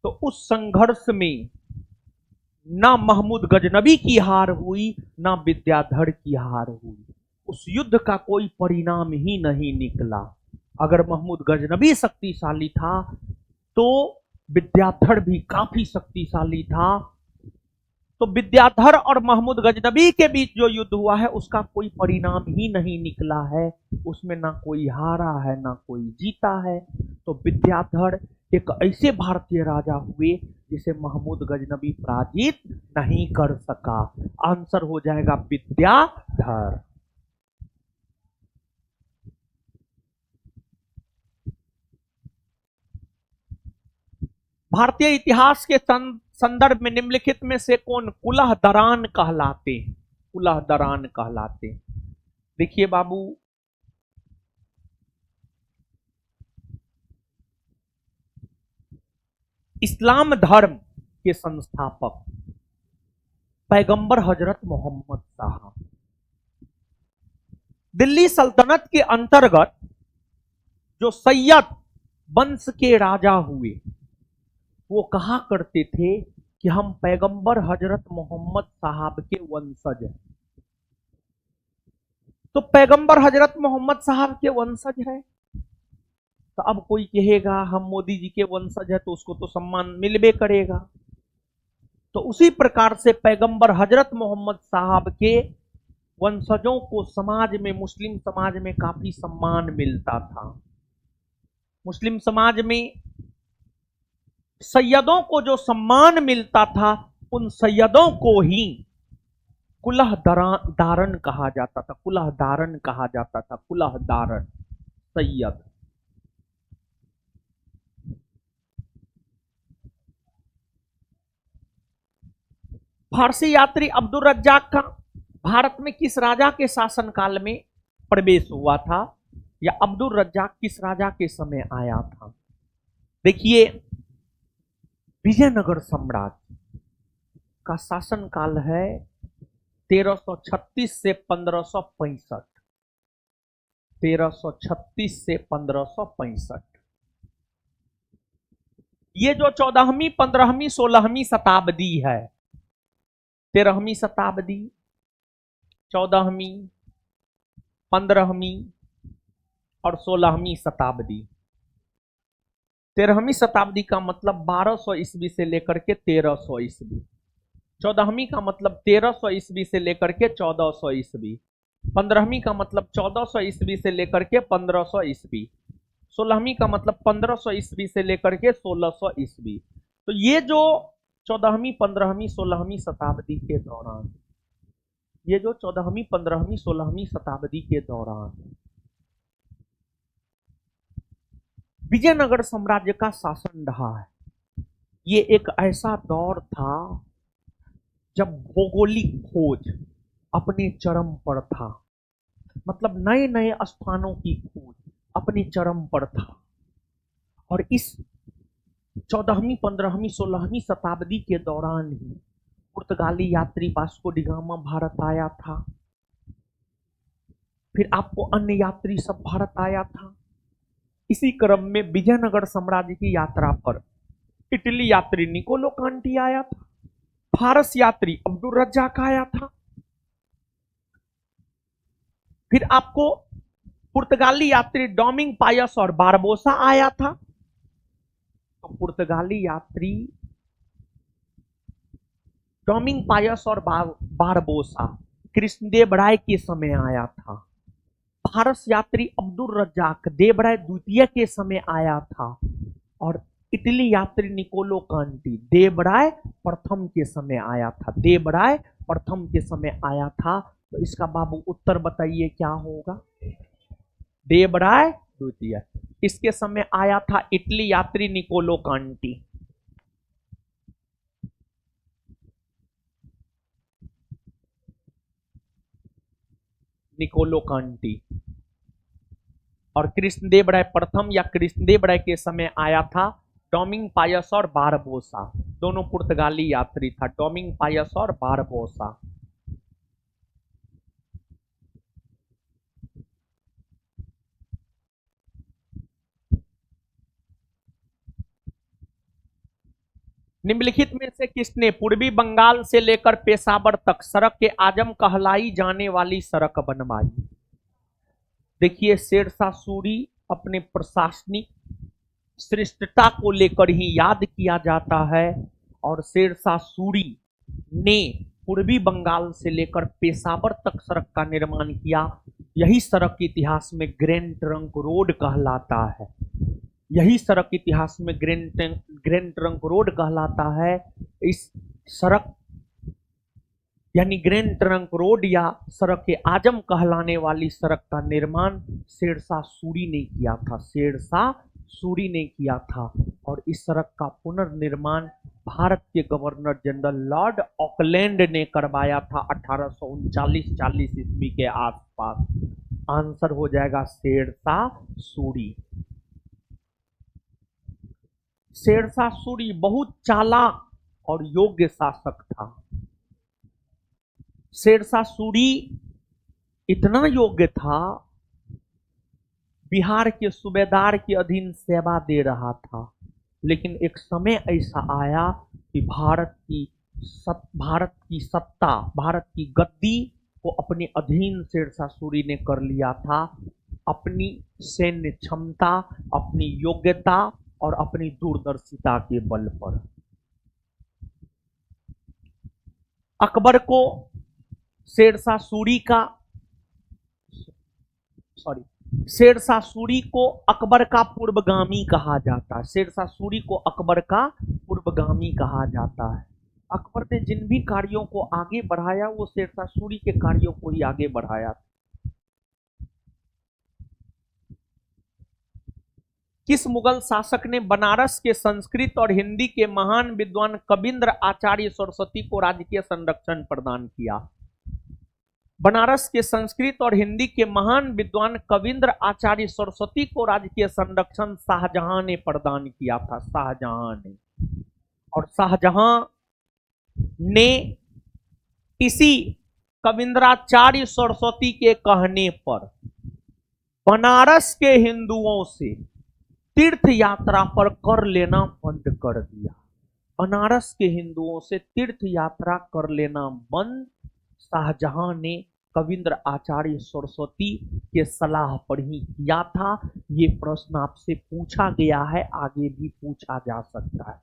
तो उस संघर्ष में ना महमूद गजनबी की हार हुई, ना विद्याधर की हार हुई। उस युद्ध का कोई परिणाम ही नहीं निकला। अगर महमूद गजनबी शक्तिशाली था, तो विद्याधर भी काफी शक्तिशाली था। तो विद्याधर और महमूद गजनबी के बीच जो युद्ध हुआ है, उसका कोई परिणाम ही नहीं निकला है। उसमें ना कोई हारा है, ना कोई जीता है। तो विद्याधर एक ऐसे भारतीय राजा हुए जिसे महमूद गजनबी पराजित नहीं कर सका। आंसर हो जाएगा विद्याधर। भारतीय इतिहास के संदर्भ में निम्नलिखित में से कौन कुलह दरान कहलाते हैं? कुलह दरान कहलाते हैं। देखिए बाबू, इस्लाम धर्म के संस्थापक पैगंबर हजरत मोहम्मद साहब दिल्ली सल्तनत के अंतर्गत जो सैयद वंश के राजा हुए, वो कहा करते थे कि हम पैगंबर हजरत मोहम्मद साहब के वंशज हैं। तो पैगंबर हजरत मोहम्मद साहब के वंशज है, तो अब कोई कहेगा हम मोदी जी के वंशज है, तो उसको तो सम्मान मिलबे करेगा। तो उसी प्रकार से पैगंबर हजरत मोहम्मद साहब के वंशजों को समाज में, मुस्लिम समाज में काफी सम्मान मिलता था। मुस्लिम समाज में सैयदों को जो सम्मान मिलता था, उन सैयदों को ही कुलह दारन कहा जाता था। कुलह दारन कहा जाता था, कुलह दारन सैयद। फारसी यात्री अब्दुल रज्जाक का भारत में किस राजा के शासनकाल में प्रवेश हुआ था, या अब्दुल रज्जाक किस राजा के समय आया था? देखिए, विजयनगर साम्राज्य का शासनकाल है 1336 से 1565। 1336 से 1565। ये जो 14वीं, 15वीं, 16वीं शताब्दी है, 13वीं शताब्दी, 14वीं, 15वीं और 16वीं शताब्दी। 13वीं शताब्दी का मतलब 1200 ईस्वी से लेकर के 1300 ईस्वी। 14वीं का मतलब 1300 ईस्वी से लेकर के 1400 ईस्वी। 15वीं का मतलब 1400 ईस्वी से लेकर के 1500 ईस्वी। 16वीं का मतलब 1500 ईस्वी से लेकर के 1600 ईस्वी। तो ये जो 14वीं 15वीं 16वीं शताब्दी के दौरान, ये जो 14वीं 15वीं 16वीं शताब्दी के दौरान विजयनगर साम्राज्य का शासन रहा है, ये एक ऐसा दौर था जब भौगोलिक खोज अपने चरम पर था। मतलब नए नए स्थानों की खोज अपने चरम पर था। और इस 14वीं 15वीं 16वीं शताब्दी के दौरान ही पुर्तगाली यात्री वास्को डी गामा भारत आया था। फिर आपको अन्य यात्री सब भारत आया था। इसी क्रम में विजयनगर साम्राज्य की यात्रा पर इटली यात्री निकोलो कांटी आया था। फारस यात्री अब्दुल रज्जाक आया था। फिर आपको पुर्तगाली यात्री डोमिंग पायस और बारबोसा आया था। तो पुर्तगाली यात्री डोमिंग पायस और बारबोसा कृष्णदेव राय के समय आया था। फारस यात्री अब्दुल रज्जाक देवराय द्वितीय के समय आया था। और इटली यात्री निकोलो कांटी देवराय प्रथम के समय आया था। देवराय प्रथम के समय आया था। तो इसका बाबू उत्तर बताइए क्या होगा? देवराय द्वितीय। इसके समय आया था इटली यात्री निकोलो कांटी। निकोलो कांटी। और कृष्णदेव राय प्रथम या कृष्णदेव राय के समय आया था डोमिंग पायस और बारबोसा। दोनों पुर्तगाली यात्री था, डोमिंग पायस और बारबोसा। निम्नलिखित में से किसने पूर्वी बंगाल से लेकर पेशावर तक सड़क के आजम कहलाई जाने वाली सड़क बनवाई? देखिए, शेरशाह सूरी अपने प्रशासनिक श्रेष्ठता को लेकर ही याद किया जाता है। और शेरशाह सूरी ने पूर्वी बंगाल से लेकर पेशावर तक सड़क का निर्माण किया। यही सड़क इतिहास में ग्रैंड ट्रंक रोड कहलाता है। यही सड़क इतिहास में ग्रैंड ट्रंक रोड कहलाता है। इस सड़क यानी ग्रैंड ट्रंक रोड या सड़क के आजम कहलाने वाली सड़क का निर्माण शेरशाह सूरी ने किया था। शेरशाह सूरी ने किया था। और इस सड़क का पुनर्निर्माण भारत के गवर्नर जनरल लॉर्ड ऑकलैंड ने करवाया था 1839-40 ईस्वी के आसपास। आंसर हो जाएगा शेरशाह सूरी। शेरशाह सूरी बहुत चालाक और योग्य शासक था। शेरशाह सूरी इतना योग्य था, बिहार के सूबेदार के अधीन सेवा दे रहा था। लेकिन एक समय ऐसा आया कि भारत की सत्ता, भारत की गद्दी को अपने अधीन शेरशाह सूरी ने कर लिया था। अपनी सैन्य क्षमता, अपनी योग्यता और अपनी दूरदर्शिता के बल पर। अकबर को शेरशाह सूरी को अकबर का पूर्वगामी कहा जाता है। शेरशाह सूरी को अकबर का पूर्वगामी कहा जाता है। अकबर ने जिन भी कार्यों को आगे बढ़ाया वो शेरशाह सूरी के कार्यों को ही आगे बढ़ाया। किस मुगल शासक ने बनारस के संस्कृत और हिंदी के महान विद्वान कविंद्र आचार्य सरस्वती को राजकीय संरक्षण प्रदान किया? बनारस के संस्कृत और हिंदी के महान विद्वान कविंद्र आचार्य सरस्वती को राजकीय संरक्षण शाहजहां ने प्रदान किया था। शाहजहां ने। और शाहजहां ने इसी कविंद्राचार्य सरस्वती के कहने पर बनारस के हिंदुओं से तीर्थ यात्रा पर कर लेना बंद कर दिया। बनारस के हिंदुओं से तीर्थ यात्रा कर लेना बंद शाहजहां ने कविंद्र आचार्य सरस्वती के सलाह पर ही किया था। ये प्रश्न आपसे पूछा गया है, आगे भी पूछा जा सकता है।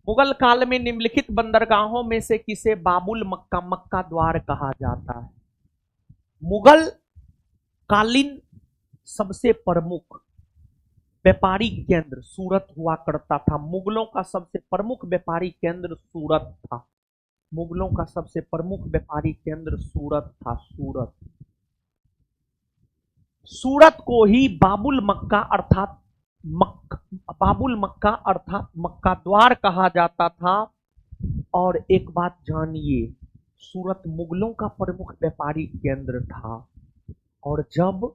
मुगल काल में निम्नलिखित बंदरगाहों में से किसे बाबुल मक्का मक्का द्वार कहा जाता है? मुगल कालीन सबसे प्रमुख व्यापारिक केंद्र सूरत हुआ करता था। मुगलों का सबसे प्रमुख व्यापारिक केंद्र सूरत था। मुगलों का सबसे प्रमुख व्यापारिक केंद्र सूरत था। सूरत को ही बाबुल मक्का अर्थात मक्का द्वार कहा जाता था। और एक बात जानिए, सूरत मुगलों का प्रमुख व्यापारिक केंद्र था। और जब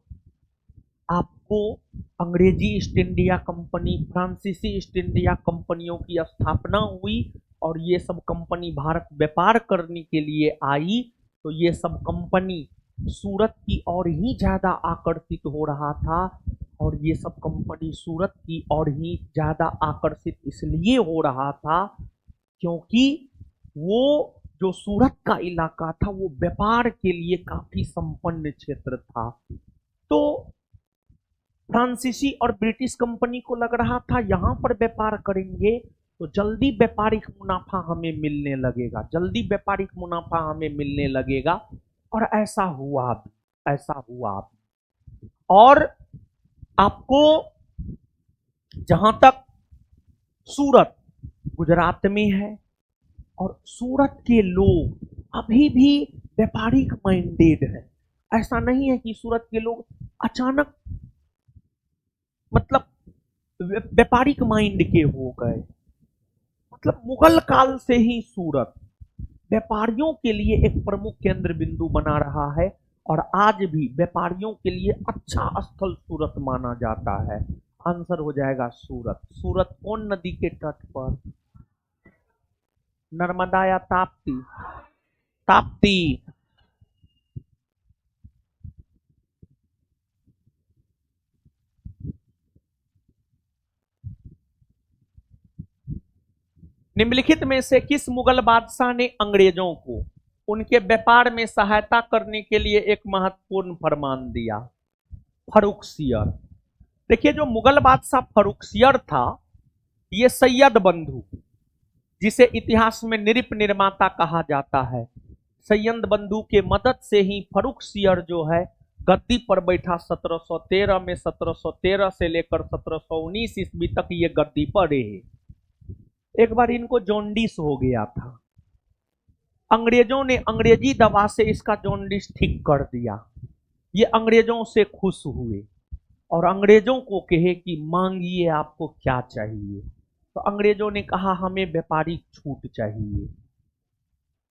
आपको अंग्रेजी ईस्ट इंडिया कंपनी, फ्रांसीसी ईस्ट इंडिया कंपनियों की स्थापना हुई और ये सब कंपनी भारत व्यापार करने के लिए आई, तो ये सब कंपनी सूरत की ओर ही ज्यादा आकर्षित हो रहा था। और ये सब कंपनी सूरत की ओर ही ज्यादा आकर्षित इसलिए हो रहा था क्योंकि वो जो सूरत का इलाका था वो व्यापार के लिए काफी संपन्न क्षेत्र था। तो फ्रांसीसी और ब्रिटिश कंपनी को लग रहा था यहां पर व्यापार करेंगे तो जल्दी व्यापारिक मुनाफा हमें मिलने लगेगा, जल्दी व्यापारिक मुनाफा हमें मिलने लगेगा। और ऐसा हुआ भी। और आपको जहां तक सूरत गुजरात में है और सूरत के लोग अभी भी व्यापारिक माइंडेड है। ऐसा नहीं है कि सूरत के लोग अचानक मतलब व्यापारिक माइंड के हो गए। मतलब मुगल काल से ही सूरत व्यापारियों के लिए एक प्रमुख केंद्र बिंदु बना रहा है और आज भी व्यापारियों के लिए अच्छा स्थल सूरत माना जाता है। आंसर हो जाएगा सूरत। सूरत कौन नदी के तट पर? नर्मदा या ताप्ती? ताप्ती। निम्नलिखित में से किस मुगल बादशाह ने अंग्रेजों को उनके व्यापार में सहायता करने के लिए एक महत्वपूर्ण फरमान दिया? फर्रुखसियर। देखिए, जो मुगल बादशाह फर्रुखसियर था, ये सैयद बंधु, जिसे इतिहास में नृप निर्माता कहा जाता है, सैयद बंधु के मदद से ही फर्रुखसियर जो है गद्दी पर बैठा 1713 में। 1713 से लेकर 1719 ईस्वी तक ये गद्दी पर रहे। एक बार इनको जॉन्डिस हो गया था। अंग्रेजों ने अंग्रेजी दवा से इसका जॉन्डिस ठीक कर दिया। ये अंग्रेजों से खुश हुए और अंग्रेजों को कहे कि मांगिए आपको क्या चाहिए। तो अंग्रेजों ने कहा हमें व्यापारिक छूट चाहिए।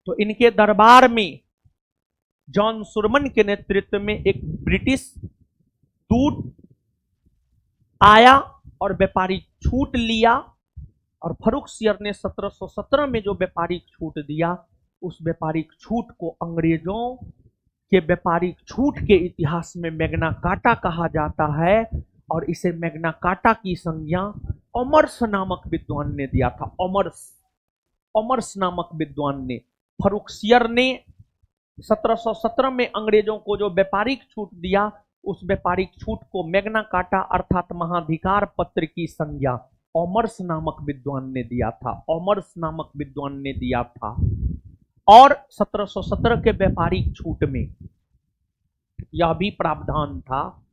तो इनके दरबार में जॉन सुरमन के नेतृत्व में एक ब्रिटिश दूत आया और व्यापारिक छूट लिया। और फर्रुखसियर ने 1717 में जो व्यापारिक छूट दिया, उस व्यापारिक छूट को अंग्रेजों के व्यापारिक छूट के इतिहास में मैग्ना कार्टा कहा जाता है। और इसे मैग्ना कार्टा की संज्ञा अमर्स नामक विद्वान ने दिया था। अमर्स नामक विद्वान ने, फर्रुखसियर ने 1717 में अंग्रेजों को जो व्यापारिक छूट दिया, उस व्यापारिक छूट को मैग्ना कार्टा अर्थात महाधिकार पत्र की संज्ञा अमर्स नामक विद्वान ने दिया था। अमर्स नामक विद्वान ने दिया था। और 1717 के व्यापारिक छूट में यह भी प्रावधान था,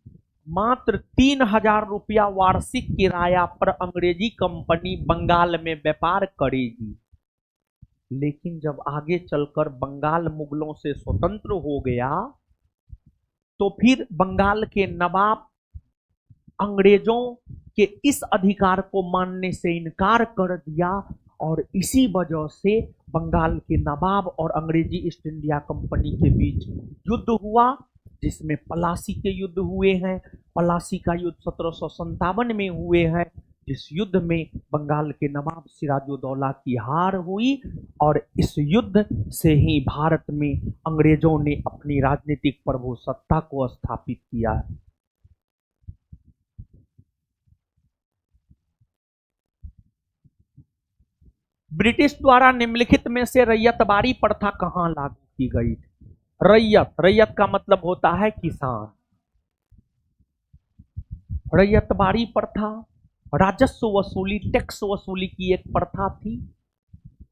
मात्र 3000 रुपया वार्षिक किराया पर अंग्रेजी कंपनी बंगाल में व्यापार करेगी। लेकिन जब आगे चलकर बंगाल मुगलों से स्वतंत्र हो गया, तो फिर बंगाल के नवाब अंग्रेजों के इस अधिकार को मानने से इनकार कर दिया। और इसी वजह से बंगाल के नवाब और अंग्रेजी ईस्ट इंडिया कंपनी के बीच युद्ध हुआ, जिसमें पलासी के युद्ध हुए हैं। पलासी का युद्ध 1757 में हुए हैं, जिस युद्ध में बंगाल के नवाब सिराजुद्दौला की हार हुई। और इस युद्ध से ही भारत में अंग्रेजों ने अपनी राजनीतिक प्रभुसत्ता को स्थापित किया है। ब्रिटिश द्वारा निम्नलिखित में से रैयतबारी प्रथा कहां लागू की गई? रैयत का मतलब होता है किसान। रैयतबारी प्रथा राजस्व वसूली, टैक्स वसूली की एक प्रथा थी,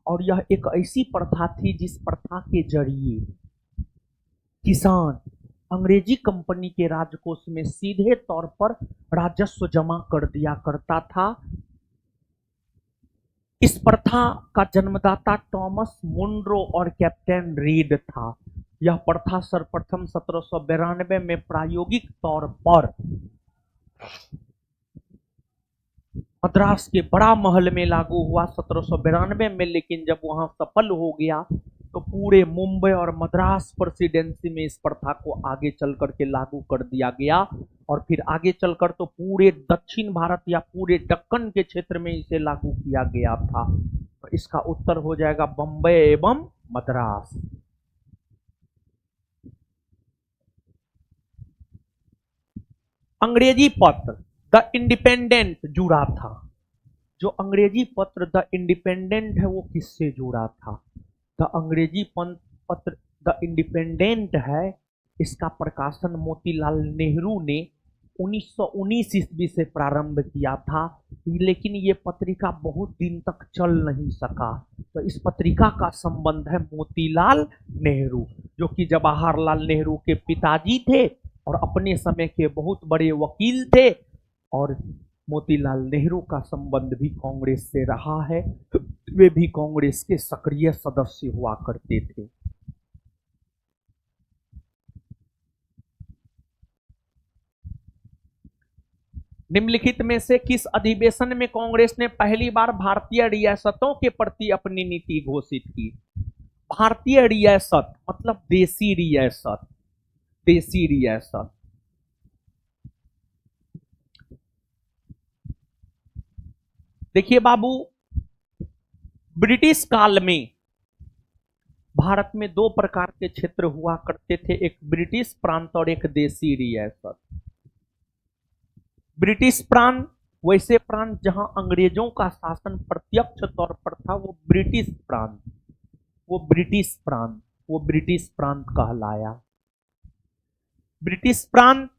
और यह एक ऐसी प्रथा थी जिस प्रथा के जरिए किसान अंग्रेजी कंपनी के राजकोष में सीधे तौर पर राजस्व जमा कर दिया करता था। इस प्रथा का जन्मदाता टॉमस मुनरो और कैप्टन रीड था। यह प्रथा सर्वप्रथम 1792 में प्रायोगिक तौर पर मद्रास के बड़ा महल में लागू हुआ 1792 में, लेकिन जब वहां सफल हो गया तो पूरे मुंबई और मद्रास प्रेसिडेंसी में इस प्रथा को आगे चल करके लागू कर दिया गया, और फिर आगे चलकर तो पूरे दक्षिण भारत या पूरे दक्कन के क्षेत्र में इसे लागू किया गया था। तो इसका उत्तर हो जाएगा बम्बई एवं मद्रास। अंग्रेजी पत्र द इंडिपेंडेंट जुड़ा था। जो अंग्रेजी पत्र द इंडिपेंडेंट है वो किससे जुड़ा था? द अंग्रेजी पत्र द इंडिपेंडेंट है, इसका प्रकाशन मोतीलाल नेहरू ने 1919 ईस्वी से प्रारंभ किया था, लेकिन ये पत्रिका बहुत दिन तक चल नहीं सका। तो इस पत्रिका का संबंध है मोतीलाल नेहरू, जो कि जवाहरलाल नेहरू के पिताजी थे और अपने समय के बहुत बड़े वकील थे, और मोतीलाल नेहरू का संबंध भी कांग्रेस से रहा है। वे भी कांग्रेस के सक्रिय सदस्य हुआ करते थे। निम्नलिखित में से किस अधिवेशन में कांग्रेस ने पहली बार भारतीय रियासतों के प्रति अपनी नीति घोषित की? भारतीय रियासत मतलब देसी रियासत, देसी रियासत। देखिए बाबू, ब्रिटिश काल में भारत में दो प्रकार के क्षेत्र हुआ करते थे, एक ब्रिटिश प्रांत और एक देसी रियासत। ब्रिटिश प्रांत वैसे प्रांत जहां अंग्रेजों का शासन प्रत्यक्ष तौर पर था, वो ब्रिटिश प्रांत, वो ब्रिटिश प्रांत, वो ब्रिटिश प्रांत कहलाया। ब्रिटिश प्रांत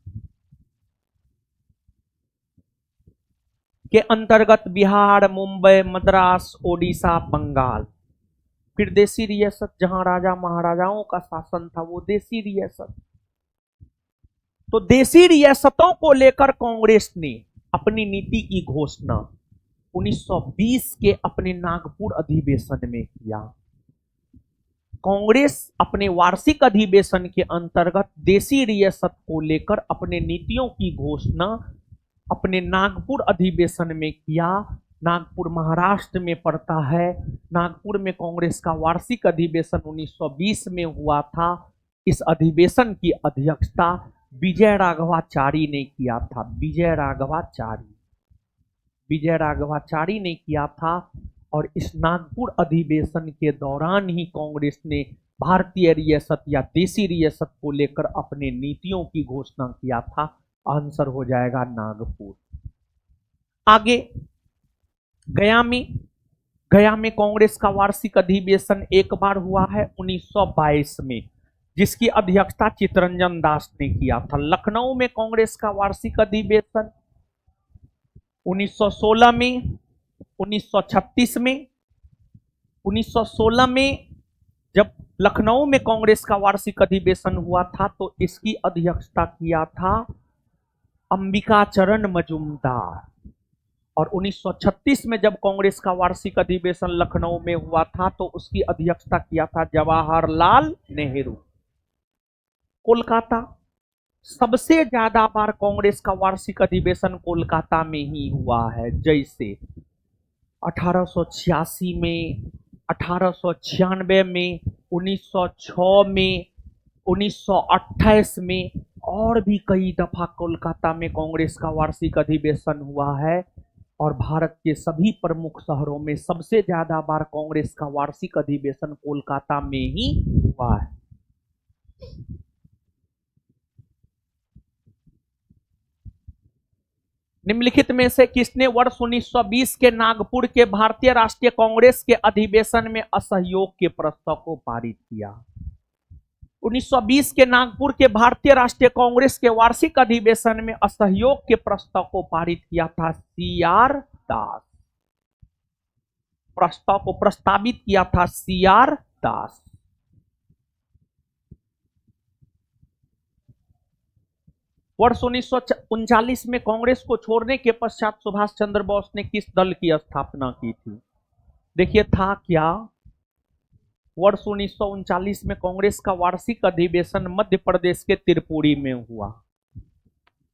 के अंतर्गत बिहार, मुंबई, मद्रास, ओडिशा, बंगाल। फिर देसी रियासत जहां राजा महाराजाओं का शासन था, वो देसी रियासत। तो देसी रियासतों को लेकर कांग्रेस ने अपनी नीति की घोषणा 1920 के अपने नागपुर अधिवेशन में किया। कांग्रेस अपने वार्षिक अधिवेशन के अंतर्गत देसी रियासत को लेकर अपने नीतियों की घोषणा अपने नागपुर अधिवेशन में किया। नागपुर महाराष्ट्र में पड़ता है। नागपुर में कांग्रेस का वार्षिक अधिवेशन 1920 में हुआ था। इस अधिवेशन की अध्यक्षता विजय राघवाचारी ने किया था। विजय राघवाचारी ने किया था, और इस नागपुर अधिवेशन के दौरान ही कांग्रेस ने भारतीय रियासत या देसी रियासत को लेकर अपने नीतियों की घोषणा किया था। आंसर हो जाएगा नागपुर। आगे गया में कांग्रेस का वार्षिक अधिवेशन एक बार हुआ है 1922 में, जिसकी अध्यक्षता चित्तरंजन दास ने किया था। लखनऊ में कांग्रेस का वार्षिक अधिवेशन 1916 में, 1936 में। 1916 में जब लखनऊ में कांग्रेस का वार्षिक अधिवेशन हुआ था तो इसकी अध्यक्षता किया था अंबिकाचरण मजूमदार, और 1936 में जब कांग्रेस का वार्षिक अधिवेशन लखनऊ में हुआ था तो उसकी अध्यक्षता किया था जवाहरलाल नेहरू। कोलकाता, सबसे ज्यादा बार कांग्रेस का वार्षिक अधिवेशन कोलकाता में ही हुआ है, जैसे 1886 में, 1896 में, 1906 में, 1928 में, और भी कई दफा कोलकाता में कांग्रेस का वार्षिक अधिवेशन हुआ है। और भारत के सभी प्रमुख शहरों में सबसे ज्यादा बार कांग्रेस का वार्षिक अधिवेशन कोलकाता में ही हुआ है। निम्नलिखित में से किसने वर्ष 1920 के नागपुर के भारतीय राष्ट्रीय कांग्रेस के अधिवेशन में असहयोग के प्रस्ताव को पारित किया? 1920 के नागपुर के भारतीय राष्ट्रीय कांग्रेस के वार्षिक अधिवेशन में असहयोग के प्रस्ताव को पारित किया था सीआर दास। प्रस्ताव को प्रस्तावित किया था सीआर दास। वर्ष 1939 में कांग्रेस को छोड़ने के पश्चात सुभाष चंद्र बोस ने किस दल की स्थापना की थी? देखिए था क्या, वर्ष 1939 में कांग्रेस का वार्षिक अधिवेशन मध्य प्रदेश के त्रिपुरी में हुआ।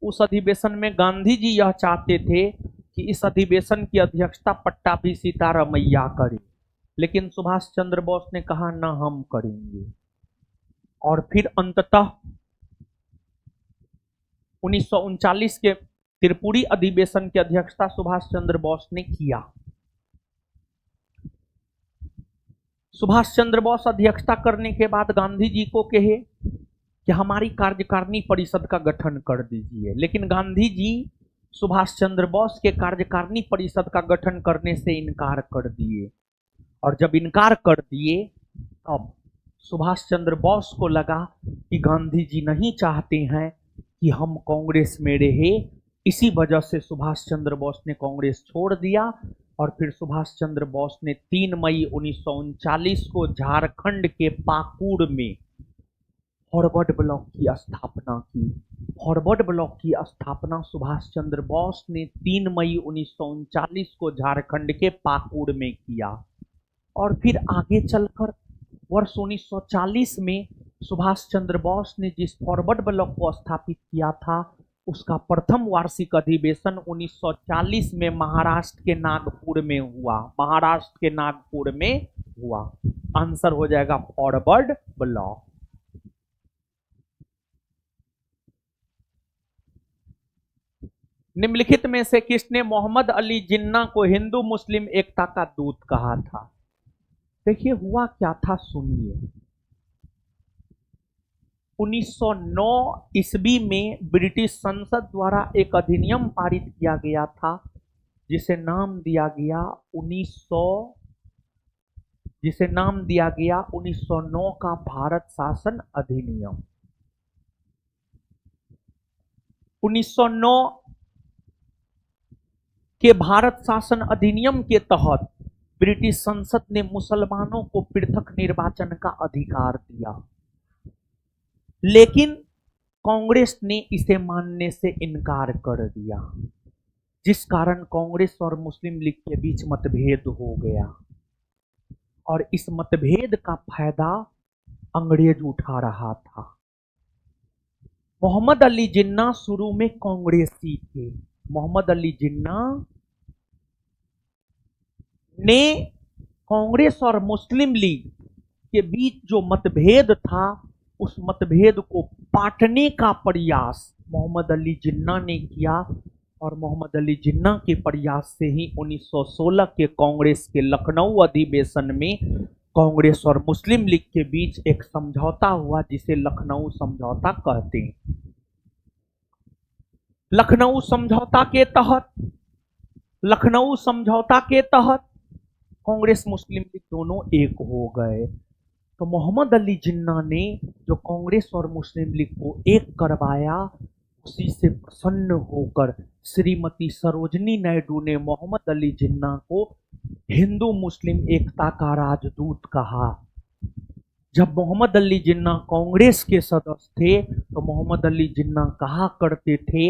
उस अधिवेशन में गांधी जी यह चाहते थे कि इस अधिवेशन की अध्यक्षता पट्टाभी सीतारामैया करें, लेकिन सुभाष चंद्र बोस ने कहा ना हम करेंगे। और फिर अंततः 1939 के त्रिपुरी अधिवेशन की अध्यक्षता सुभाष चंद्र बोस ने किया। सुभाष चंद्र बोस अध्यक्षता करने के बाद गांधी जी को कहे कि हमारी कार्यकारिणी परिषद का गठन कर दीजिए, लेकिन गांधी जी सुभाष चंद्र बोस के कार्यकारिणी परिषद का गठन करने से इनकार कर दिए। और जब इनकार कर दिए तब सुभाष चंद्र बोस को लगा कि गांधी जी नहीं चाहते हैं कि हम कांग्रेस में रहे, इसी वजह से सुभाष चंद्र बोस ने कांग्रेस छोड़ दिया। और फिर सुभाष चंद्र बोस ने 3 मई 1939 को झारखंड के पाकुड़ में फॉरवर्ड ब्लॉक की स्थापना की। फॉरवर्ड ब्लॉक की स्थापना सुभाष चंद्र बोस ने 3 मई 1939 को झारखंड के पाकुड़ में किया। और फिर आगे चलकर वर्ष 1940 में सुभाष चंद्र बोस ने जिस फॉरवर्ड ब्लॉक को स्थापित किया था उसका प्रथम वार्षिक अधिवेशन 1940 में महाराष्ट्र के नागपुर में हुआ। महाराष्ट्र के नागपुर में हुआ। आंसर हो जाएगा फॉरवर्ड ब्लॉक। निम्नलिखित में से किसने मोहम्मद अली जिन्ना को हिंदू मुस्लिम एकता का दूत कहा था? देखिए हुआ क्या था, सुनिए। 1909 ईस्वी में ब्रिटिश संसद द्वारा एक अधिनियम पारित किया गया था जिसे नाम दिया गया 1909 का भारत शासन अधिनियम। 1909 के भारत शासन अधिनियम के तहत ब्रिटिश संसद ने मुसलमानों को पृथक निर्वाचन का अधिकार दिया, लेकिन कांग्रेस ने इसे मानने से इनकार कर दिया, जिस कारण कांग्रेस और मुस्लिम लीग के बीच मतभेद हो गया। और इस मतभेद का फायदा अंग्रेज उठा रहा था। मोहम्मद अली जिन्ना शुरू में कांग्रेसी थे। मोहम्मद अली जिन्ना ने कांग्रेस और मुस्लिम लीग के बीच जो मतभेद था उस मतभेद को पाटने का प्रयास मोहम्मद अली जिन्ना ने किया। और मोहम्मद अली जिन्ना के प्रयास से ही 1916 के कांग्रेस के लखनऊ अधिवेशन में कांग्रेस और मुस्लिम लीग के बीच एक समझौता हुआ जिसे लखनऊ समझौता कहते हैं। लखनऊ समझौता के तहत कांग्रेस मुस्लिम लीग दोनों एक हो गए। तो मोहम्मद अली जिन्ना ने जो कांग्रेस और मुस्लिम लीग को एक करवाया, उसी से प्रसन्न होकर श्रीमती सरोजनी नायडू ने मोहम्मद अली जिन्ना को हिंदू मुस्लिम एकता का राजदूत कहा। जब मोहम्मद अली जिन्ना कांग्रेस के सदस्य थे तो मोहम्मद अली जिन्ना कहा करते थे,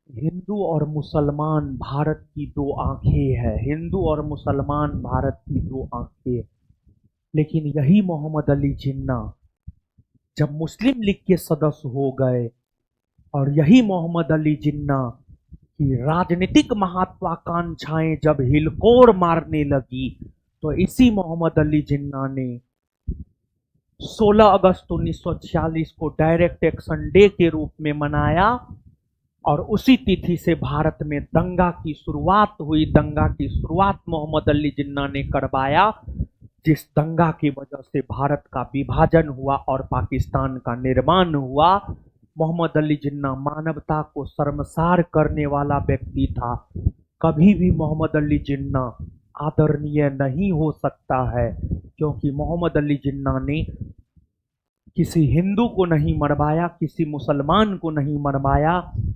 हिंदू और मुसलमान भारत की दो आंखें हैं, हिंदू और मुसलमान भारत की दो आंखें। लेकिन यही मोहम्मद अली जिन्ना जब मुस्लिम लीग के सदस्य हो गए और यही मोहम्मद अली जिन्ना की राजनीतिक महत्वाकांक्षाएं जब हिलकोर मारने लगी, तो इसी मोहम्मद अली जिन्ना ने 16 अगस्त 1946 को डायरेक्ट एक्शन डे के रूप में मनाया और उसी तिथि से भारत में दंगा की शुरुआत हुई। दंगा की शुरुआत मोहम्मद अली जिन्ना ने करवाया, जिस दंगा की वजह से भारत का विभाजन हुआ और पाकिस्तान का निर्माण हुआ। मोहम्मद अली जिन्ना मानवता को शर्मसार करने वाला व्यक्ति था। कभी भी मोहम्मद अली जिन्ना आदरणीय नहीं हो सकता है, क्योंकि मोहम्मद अली जिन्ना ने किसी हिंदू को नहीं मरवाया, किसी मुसलमान को नहीं मरवाया।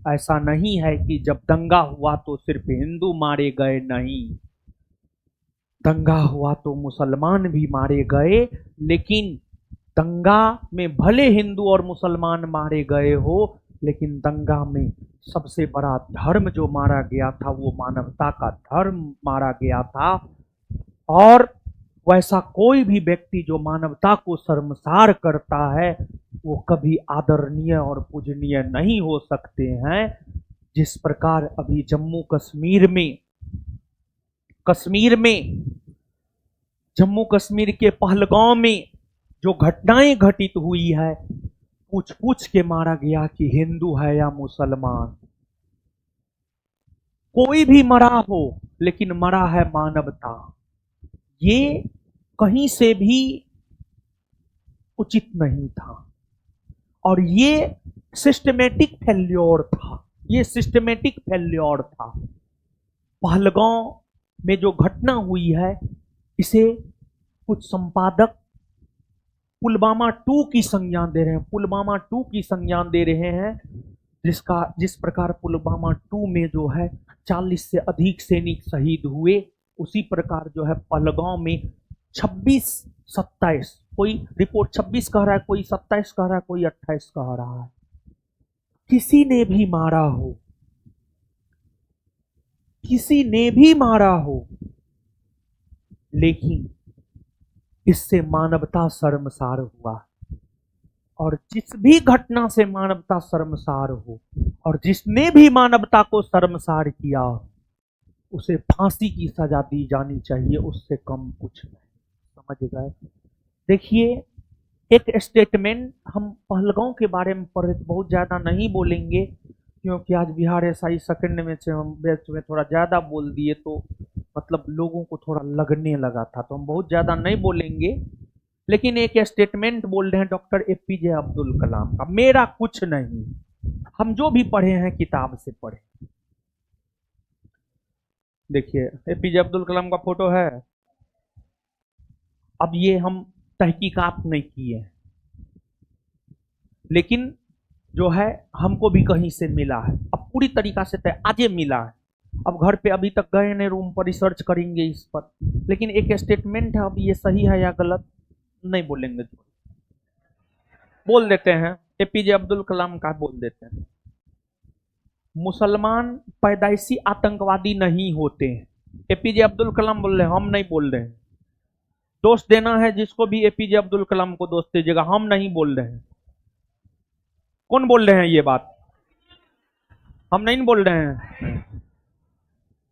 ऐसा नहीं है कि जब दंगा हुआ तो सिर्फ हिंदू मारे गए, नहीं, दंगा हुआ तो मुसलमान भी मारे गए। लेकिन दंगा में भले हिंदू और मुसलमान मारे गए हो, लेकिन दंगा में सबसे बड़ा धर्म जो मारा गया था वो मानवता का धर्म मारा गया था। और वैसा कोई भी व्यक्ति जो मानवता को शर्मसार करता है वो कभी आदरणीय और पूजनीय नहीं हो सकते हैं। जिस प्रकार अभी जम्मू कश्मीर के पहलगांव में जो घटनाएं घटित हुई है, पूछ पूछ के मारा गया कि हिंदू है या मुसलमान। कोई भी मरा हो, लेकिन मरा है मानवता। ये कहीं से भी उचित नहीं था और ये सिस्टमेटिक फेल्योर था। पहलगांव में जो घटना हुई है, इसे कुछ संपादक पुलवामा 2 की संज्ञान दे रहे हैं, जिस प्रकार पुलवामा 2 में जो है 40 से अधिक सैनिक शहीद हुए, उसी प्रकार जो है पहलगांव में 26-27, कोई रिपोर्ट 26 कह रहा है, कोई 27 कह रहा है, कोई 28 कह रहा है। किसी ने भी मारा हो, लेकिन इससे मानवता शर्मसार हुआ। और जिस भी घटना से मानवता शर्मसार हो और जिसने भी मानवता को शर्मसार किया, उसे फांसी की सजा दी जानी चाहिए, उससे कम कुछ नहीं। समझ गए? देखिए, एक स्टेटमेंट हम पहलगांव के बारे में पढ़े, बहुत ज्यादा नहीं बोलेंगे क्योंकि आज बिहार एसआई सेकंड में से हम बैच में थोड़ा ज्यादा बोल दिए, तो मतलब लोगों को थोड़ा लगने लगा था, तो हम बहुत ज्यादा नहीं बोलेंगे। लेकिन एक स्टेटमेंट बोल रहे हैं डॉक्टर एपीजे अब्दुल कलाम का, मेरा कुछ नहीं, हम जो भी पढ़े हैं किताब से पढ़े। देखिए, एपीजे अब्दुल कलाम का फोटो है। अब ये हम तहकीकात नहीं किए, लेकिन जो है हमको भी कहीं से मिला है। अब पूरी तरीका से आज ये मिला है। अब घर पे अभी तक गए नहीं, रूम पर रिसर्च करेंगे इस पर, लेकिन एक स्टेटमेंट है, अब ये सही है या गलत नहीं बोलेंगे, बोल देते हैं। एपीजे अब्दुल कलाम का बोल देते हैं, मुसलमान पैदाइशी आतंकवादी नहीं होते हैं। एपीजे अब्दुल कलाम बोल रहे हैं, हम नहीं बोल रहे हैं। दोष देना है जिसको भी एपीजे अब्दुल कलाम को दोष दीजिएगा, हम नहीं बोल रहे हैं। कौन बोल रहे हैं ये बात? हम नहीं बोल रहे हैं।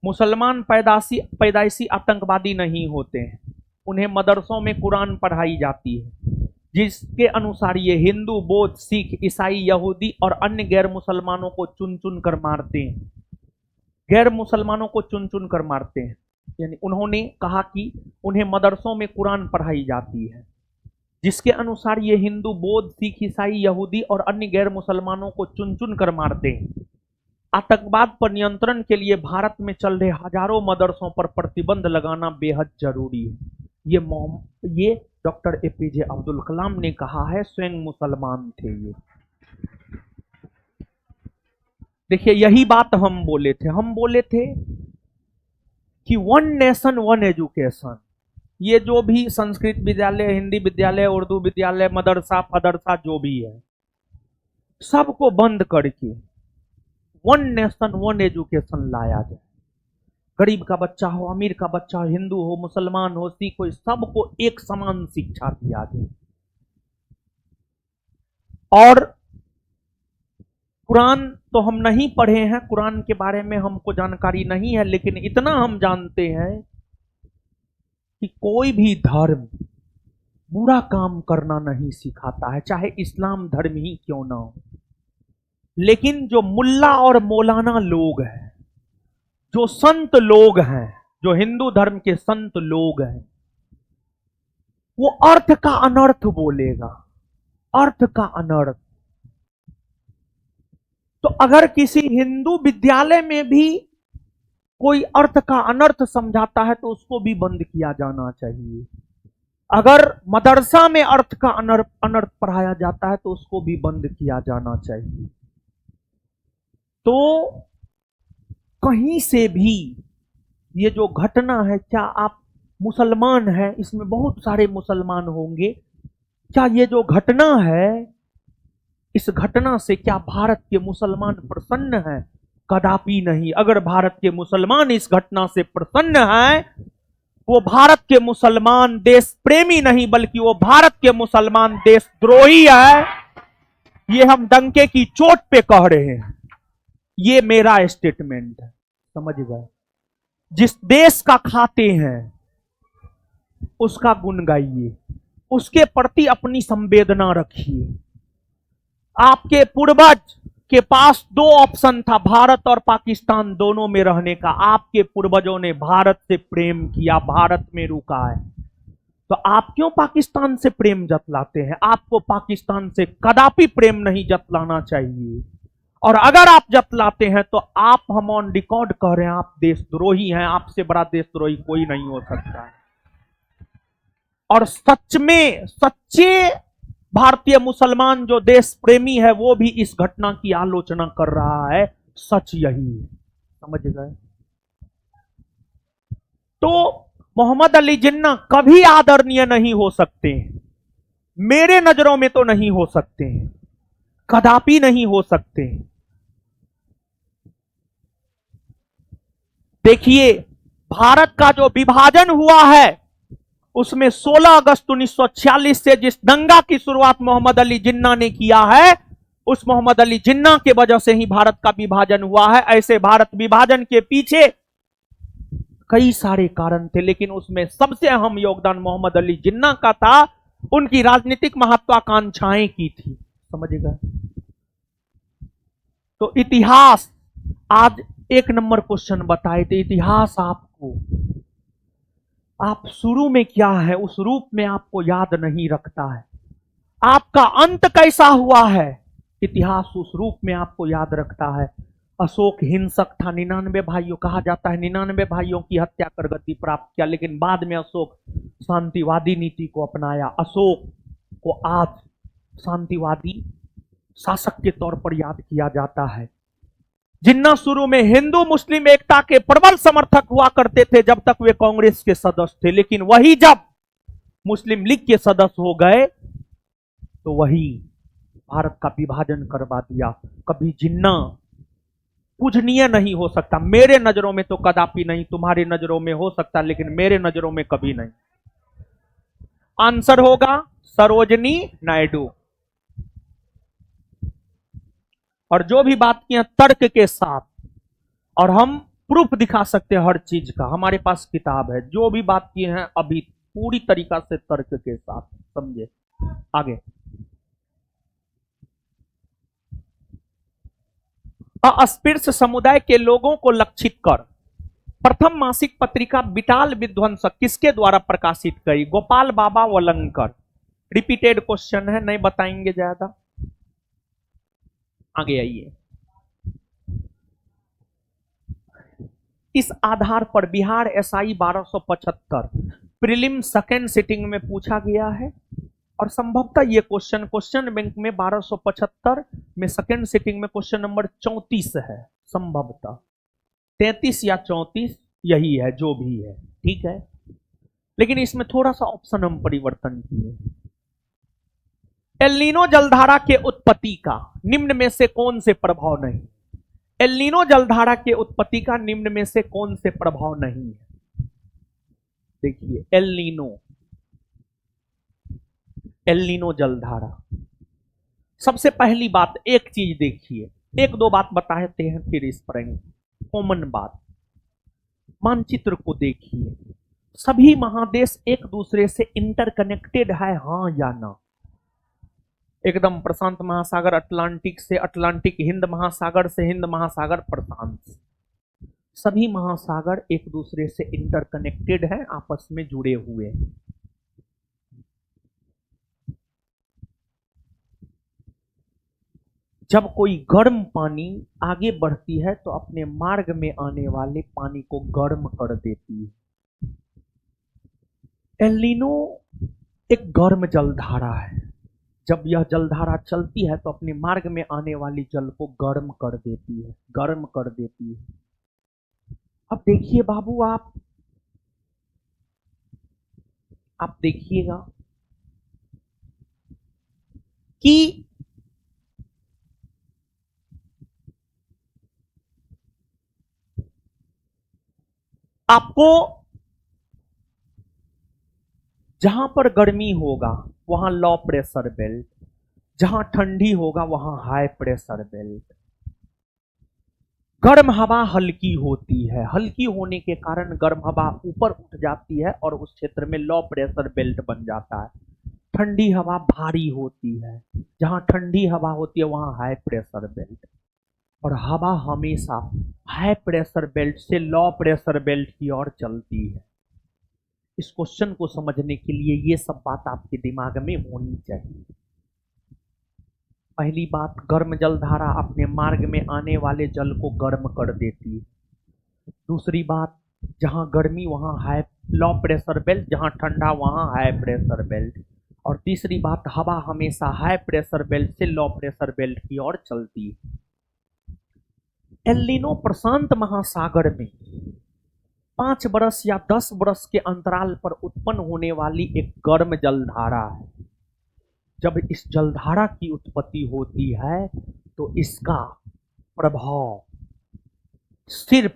मुसलमान पैदाइशी आतंकवादी नहीं होते हैं। उन्हें मदरसों में कुरान पढ़ाई जाती है, जिसके अनुसार ये हिंदू, बौद्ध, सिख, ईसाई, यहूदी और अन्य गैर मुसलमानों को चुन चुन कर मारते हैं। गैर मुसलमानों को चुन चुन कर मारते हैं, यानी उन्होंने कहा कि उन्हें मदरसों में कुरान पढ़ाई जाती है, जिसके अनुसार ये हिंदू, बौद्ध, सिख, ईसाई, यहूदी और अन्य गैर मुसलमानों को चुन चुन कर मारते हैं। आतंकवाद पर नियंत्रण के लिए भारत में चल रहे हजारों मदरसों पर प्रतिबंध लगाना बेहद जरूरी है। ये डॉक्टर एपीजे अब्दुल कलाम ने कहा है, स्वयं मुसलमान थे ये। देखिए, यही बात हम बोले थे कि 1 नेशन 1 एजुकेशन, ये जो भी संस्कृत विद्यालय, हिंदी विद्यालय, उर्दू विद्यालय, मदरसा फदरसा जो भी है, सबको बंद करके 1 नेशन 1 एजुकेशन लाया जाए। गरीब का बच्चा हो, अमीर का बच्चा हो, हिंदू हो, मुसलमान हो, सिख हो, सबको एक समान शिक्षा दिया जाए। और कुरान तो हम नहीं पढ़े हैं, कुरान के बारे में हमको जानकारी नहीं है, लेकिन इतना हम जानते हैं कि कोई भी धर्म बुरा काम करना नहीं सिखाता है, चाहे इस्लाम धर्म ही क्यों ना हो। लेकिन जो मुल्ला और मौलाना लोग हैं, जो संत लोग हैं, जो हिंदू धर्म के संत लोग हैं, वो अर्थ का अनर्थ बोलेगा, अर्थ का अनर्थ। तो अगर किसी हिंदू विद्यालय में भी कोई अर्थ का अनर्थ समझाता है तो उसको भी बंद किया जाना चाहिए। अगर मदरसा में अर्थ का अनर्थ पढ़ाया जाता है तो उसको भी बंद किया जाना चाहिए। तो कहीं से भी ये जो घटना है, क्या आप मुसलमान हैं, इसमें बहुत सारे मुसलमान होंगे, क्या ये जो घटना है, इस घटना से क्या भारत के मुसलमान प्रसन्न हैं? कदापि नहीं। अगर भारत के मुसलमान इस घटना से प्रसन्न हैं, वो भारत के मुसलमान देश प्रेमी नहीं, बल्कि वो भारत के मुसलमान देशद्रोही है। ये हम डंके की चोट पे कह रहे हैं। ये मेरा स्टेटमेंट है, समझ गए? जिस देश का खाते हैं उसका गुण गाइए, उसके प्रति अपनी संवेदना रखिए। आपके पूर्वज के पास दो ऑप्शन था, भारत और पाकिस्तान दोनों में रहने का। आपके पूर्वजों ने भारत से प्रेम किया, भारत में रुका है। तो आप क्यों पाकिस्तान से प्रेम जतलाते हैं? आपको पाकिस्तान से कदापि प्रेम नहीं जतलाना चाहिए। और अगर आप जतलाते हैं तो आप, हम ऑन रिकॉर्ड कह रहे हैं, आप देशद्रोही हैं। आपसे बड़ा देशद्रोही कोई नहीं हो सकता है। और सच में सच्चे भारतीय मुसलमान जो देश प्रेमी है वो भी इस घटना की आलोचना कर रहा है। सच यही है, समझ गए? तो मोहम्मद अली जिन्ना कभी आदरणीय नहीं हो सकते हैं, मेरे नजरों में तो नहीं हो सकते हैं, कदापि नहीं हो सकते हैं। देखिए, भारत का जो विभाजन हुआ है उसमें 16 अगस्त 1946 से जिस दंगा की शुरुआत मोहम्मद अली जिन्ना ने किया है, उस मोहम्मद अली जिन्ना के वजह से ही भारत का विभाजन हुआ है। ऐसे भारत विभाजन के पीछे कई सारे कारण थे, लेकिन उसमें सबसे अहम योगदान मोहम्मद अली जिन्ना का था। उनकी राजनीतिक महत्वाकांक्षाएं की थी, समझ गए? तो इतिहास, आज एक नंबर क्वेश्चन बताए थे, इतिहास आपको, आप शुरू में क्या है उस रूप में आपको याद नहीं रखता है। आपका अंत कैसा हुआ है, इतिहास उस रूप में आपको याद रखता है। अशोक हिंसक था, 99 भाइयों, कहा जाता है 99 भाइयों की हत्या कर गति प्राप्त किया, लेकिन बाद में अशोक शांतिवादी नीति को अपनाया। अशोक को आज शांतिवादी शासक के तौर पर याद किया जाता है। जिन्ना शुरू में हिंदू मुस्लिम एकता के प्रबल समर्थक हुआ करते थे जब तक वे कांग्रेस के सदस्य थे, लेकिन वही जब मुस्लिम लीग के सदस्य हो गए तो वही भारत का विभाजन करवा दिया। कभी जिन्ना पूजनीय नहीं हो सकता, मेरे नजरों में तो कदापि नहीं, तुम्हारे नजरों में हो सकता लेकिन मेरे नजरों में कभी नहीं। आंसर होगा सरोजनी नायडू। और जो भी बात किया तर्क के साथ, और हम प्रूफ दिखा सकते हैं हर चीज का, हमारे पास किताब है। जो भी बात किए हैं अभी पूरी तरीका से तर्क के साथ, समझे? आगे, अस्पृश्य समुदाय के लोगों को लक्षित कर प्रथम मासिक पत्रिका बिटाल विध्वंसक किसके द्वारा प्रकाशित करी? गोपाल बाबा वलंकर। रिपीटेड क्वेश्चन है, नहीं बताएंगे ज्यादा। आगे आइए। इस आधार पर Bihar SI 1275 prelim second sitting में पूछा गया है, और संभवतः ये क्वेश्चन बैंक में 1275 में सेकेंड सिटिंग में क्वेश्चन नंबर 34 है, संभवतः 33 या 34 यही है, जो भी है, ठीक है। लेकिन इसमें थोड़ा सा ऑप्शन हम परिवर्तन किए। एल नीनो जलधारा के उत्पत्ति का निम्न में से कौन से प्रभाव नहीं? एल नीनो जलधारा के उत्पत्ति का निम्न में से कौन से प्रभाव नहीं है? देखिए, एल नीनो जलधारा। सबसे पहली बात, एक चीज देखिए, एक दो बात बताते हैं फिर इस पर कॉमन बात। मानचित्र को देखिए, सभी महादेश एक दूसरे से इंटरकनेक्टेड है, हां या ना? एकदम प्रशांत महासागर अटलांटिक से, अटलांटिक हिंद महासागर से, हिंद महासागर प्रशांत से, सभी महासागर एक दूसरे से इंटरकनेक्टेड है, आपस में जुड़े हुए हैं। जब कोई गर्म पानी आगे बढ़ती है तो अपने मार्ग में आने वाले पानी को गर्म कर देती है। एल नीनो एक गर्म जलधारा है। जब यह जलधारा चलती है तो अपने मार्ग में आने वाली जल को गर्म कर देती है, गर्म कर देती है। अब देखिए बाबू, आप देखिएगा कि आपको जहां पर गर्मी होगा वहां लो प्रेशर बेल्ट, जहां ठंडी होगा वहां हाई प्रेशर बेल्ट। गर्म हवा हल्की होती है, हल्की होने के कारण गर्म हवा ऊपर उठ जाती है और उस क्षेत्र में लो प्रेशर बेल्ट बन जाता है। ठंडी हवा भारी होती है, जहां ठंडी हवा होती है वहां हाई प्रेशर बेल्ट। और हवा हमेशा हाई प्रेशर बेल्ट से लो प्रेशर बेल्ट की ओर चलती है। इस क्वेश्चन को समझने के लिए ये सब बात आपके दिमाग में होनी चाहिए। पहली बात, गर्म जलधारा अपने मार्ग में आने वाले जल को गर्म कर देती है। दूसरी बात, जहां गर्मी वहां हाई लो प्रेशर बेल्ट, जहां ठंडा वहां हाई प्रेशर बेल्ट। और तीसरी बात, हवा हमेशा हाई प्रेशर बेल्ट से लो प्रेशर बेल्ट की ओर चलती है। एल नीनो प्रशांत महासागर में 5 बरस या 10 बरस के अंतराल पर उत्पन्न होने वाली एक गर्म जलधारा है। जब इस जलधारा की उत्पत्ति होती है तो इसका प्रभाव सिर्फ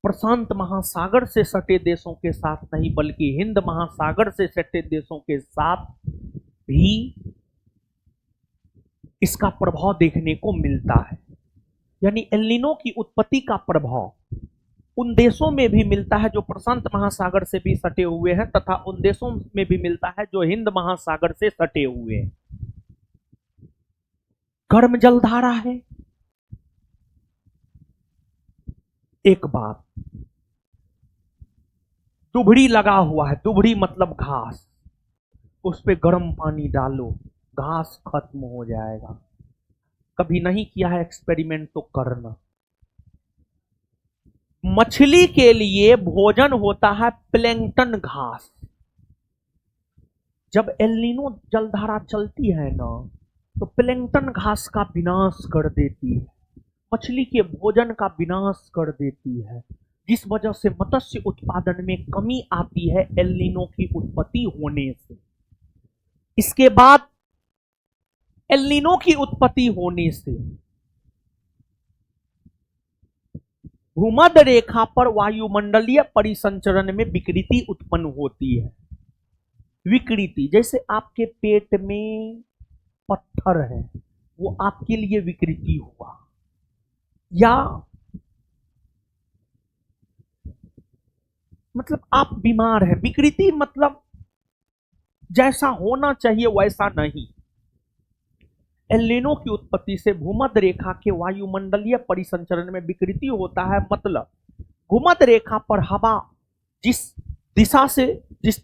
प्रशांत महासागर से सटे देशों के साथ नहीं, बल्कि हिंद महासागर से सटे देशों के साथ भी इसका प्रभाव देखने को मिलता है। यानी एल नीनो की उत्पत्ति का प्रभाव उन देशों में भी मिलता है जो प्रशांत महासागर से भी सटे हुए हैं, तथा उन देशों में भी मिलता है जो हिंद महासागर से सटे हुए हैं। गर्म जलधारा है। एक बात, दुभड़ी लगा हुआ है, दुभड़ी मतलब घास, उस पे गर्म पानी डालो, घास खत्म हो जाएगा। कभी नहीं किया है एक्सपेरिमेंट तो करना। मछली के लिए भोजन होता है प्लैंकटन घास। जब एल नीनो जलधारा चलती है ना, तो प्लैंकटन घास का विनाश कर देती है, मछली के भोजन का विनाश कर देती है, जिस वजह से मत्स्य उत्पादन में कमी आती है एल नीनो की उत्पत्ति होने से। इसके बाद एल नीनो की उत्पत्ति होने से भूमध्य रेखा पर वायुमंडलीय परिसंचरण में विकृति उत्पन्न होती है। विकृति जैसे आपके पेट में पत्थर है, वो आपके लिए विकृति हुआ, या मतलब आप बीमार हैं। विकृति मतलब जैसा होना चाहिए वैसा नहीं। एल नीनो की उत्पत्ति से भूमध्य रेखा के वायुमंडलीय परिसंचरण में विकृति होता है। मतलब भूमध्य रेखा पर हवा जिस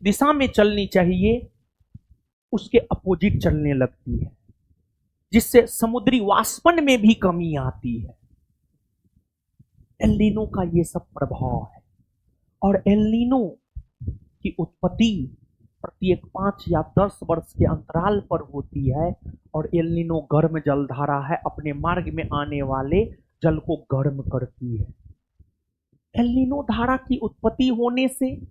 दिशा में चलनी चाहिए उसके अपोजिट चलने लगती है, जिससे समुद्री वाष्पन में भी कमी आती है। एल नीनो का ये सब प्रभाव है। और एल नीनो की उत्पत्ति प्रत्येक 5 या 10 वर्ष के अंतराल पर होती है। और एल नीनो गर्म जलधारा है, अपने मार्ग में आने वाले जल को गर्म करती है। एल नीनो धारा की उत्पत्ति होने से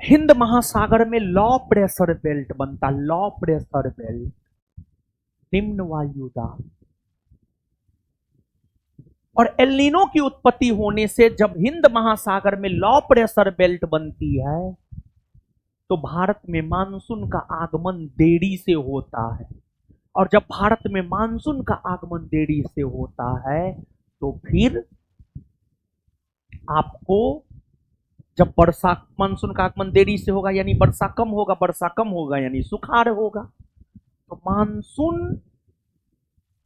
हिंद महासागर में लो प्रेशर बेल्ट बनता, लो प्रेशर बेल्ट, निम्न वायुदाब। और एल नीनो की उत्पत्ति होने से जब हिंद महासागर में लो प्रेशर बेल्ट बनती है तो भारत में मानसून का आगमन देरी से होता है। और जब भारत में मानसून का आगमन देरी से होता है तो फिर आपको, जब वर्षा मानसून का आगमन देरी से होगा यानी वर्षा कम होगा, वर्षा कम होगा यानी सुखाड़ होगा। तो मानसून,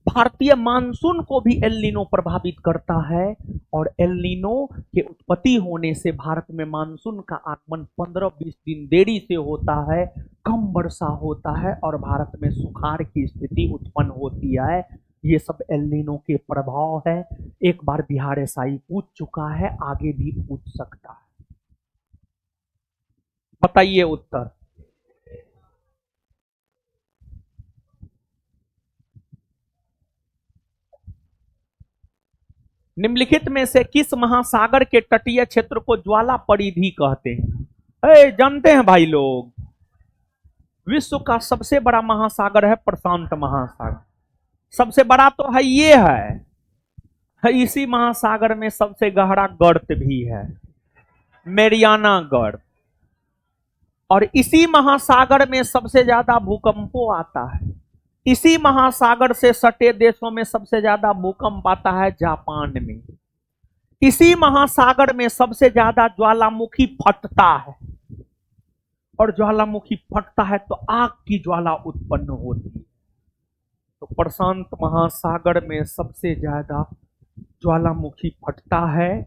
भारतीय मानसून को भी एल नीनो प्रभावित करता है। और एल नीनो के उत्पत्ति होने से भारत में मानसून का आगमन 15-20 दिन देरी से होता है, कम वर्षा होता है और भारत में सुखाड़ की स्थिति उत्पन्न होती है। ये सब एल नीनो के प्रभाव है। एक बार बिहार एसआई पूछ चुका है, आगे भी पूछ सकता है। बताइए उत्तर। निम्नलिखित में से किस महासागर के तटीय क्षेत्र को ज्वाला परिधि कहते हैं? जानते हैं भाई लोग, विश्व का सबसे बड़ा महासागर है प्रशांत महासागर। सबसे बड़ा तो है, ये है इसी महासागर में सबसे गहरा गर्त भी है, मेरियाना गर्त। और इसी महासागर में सबसे ज्यादा भूकंपों आता है। इसी महासागर से सटे देशों में सबसे ज्यादा भूकंप आता है जापान में। इसी महासागर में सबसे ज्यादा ज्वालामुखी फटता है, और ज्वालामुखी फटता है तो आग की ज्वाला उत्पन्न होती है। तो प्रशांत महासागर में सबसे ज्यादा ज्वालामुखी फटता है,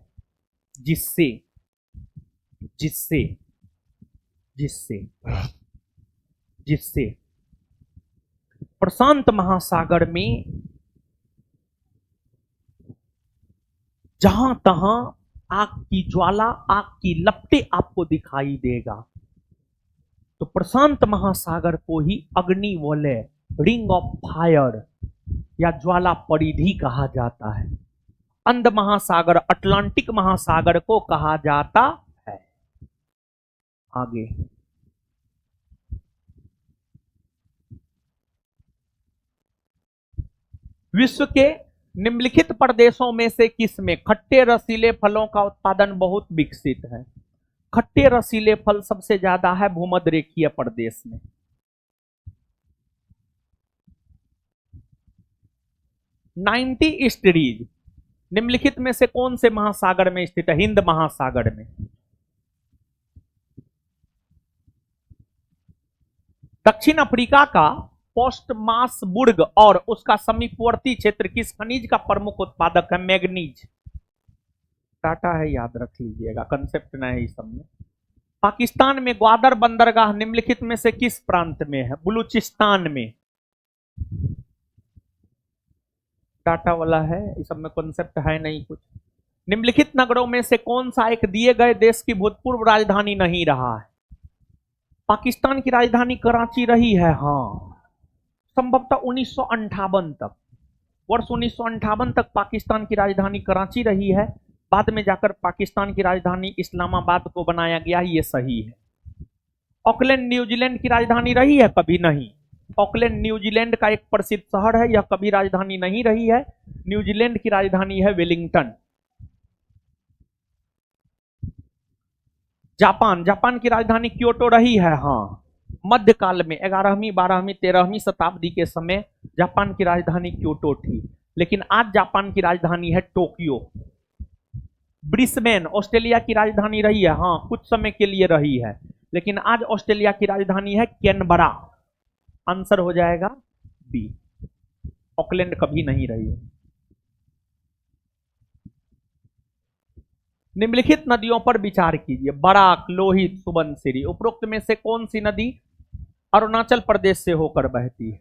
जिससे जिससे जिससे जिससे प्रशांत महासागर में जहां तहां आग की ज्वाला, आग की लपटें आपको दिखाई देगा। तो प्रशांत महासागर को ही अग्नि वलय, रिंग ऑफ फायर या ज्वाला परिधि कहा जाता है। अंध महासागर, अटलांटिक महासागर को कहा जाता है। आगे विश्व के निम्नलिखित प्रदेशों में से किस में खट्टे रसीले फलों का उत्पादन बहुत विकसित है? खट्टे रसीले फल सबसे ज्यादा है भूमध्य रेखीय प्रदेश में। नाइन्टी ईस्टरीज निम्नलिखित में से कौन से महासागर में स्थित है? हिंद महासागर में। दक्षिण अफ्रीका का पोस्टमासबुर्ग और उसका समीपवर्ती क्षेत्र किस खनिज का प्रमुख उत्पादक है? मैग्नीज। टाटा है, याद रख लीजिएगा, कंसेप्ट न है इस सब में। पाकिस्तान में ग्वादर बंदरगाह निम्नलिखित में से किस प्रांत में है? बलूचिस्तान में। टाटा वाला है, इस सब में कंसेप्ट है नहीं कुछ। निम्नलिखित नगरों में से कौन सा एक दिए गए देश की भूतपूर्व राजधानी नहीं रहा है? पाकिस्तान की राजधानी कराची रही है, हाँ, संभवतः 1958 तक, वर्ष 1958 तक पाकिस्तान की राजधानी कराची रही है। बाद में जाकर पाकिस्तान की राजधानी इस्लामाबाद को बनाया गया, ये सही है। ऑकलैंड न्यूजीलैंड की राजधानी रही है? कभी नहीं। ऑकलैंड न्यूजीलैंड का एक प्रसिद्ध शहर है, यह कभी राजधानी नहीं रही है। न्यूजीलैंड की राजधानी है वेलिंगटन। जापान की राजधानी क्योटो रही है, हाँ, मध्यकाल में 11वीं 12वीं 13वीं शताब्दी के समय जापान की राजधानी क्योटो थी। लेकिन आज जापान की राजधानी है टोक्यो। ब्रिस्बेन ऑस्ट्रेलिया की राजधानी रही है, हाँ, कुछ समय के लिए रही है, लेकिन आज ऑस्ट्रेलिया की राजधानी है कैनबरा। आंसर हो जाएगा बी। ऑकलैंड कभी नहीं रही है। निम्नलिखित नदियों पर विचार कीजिए। बराक, लोहित, सुबनसिरी। उपरोक्त में से कौन सी नदी अरुणाचल प्रदेश से होकर बहती है?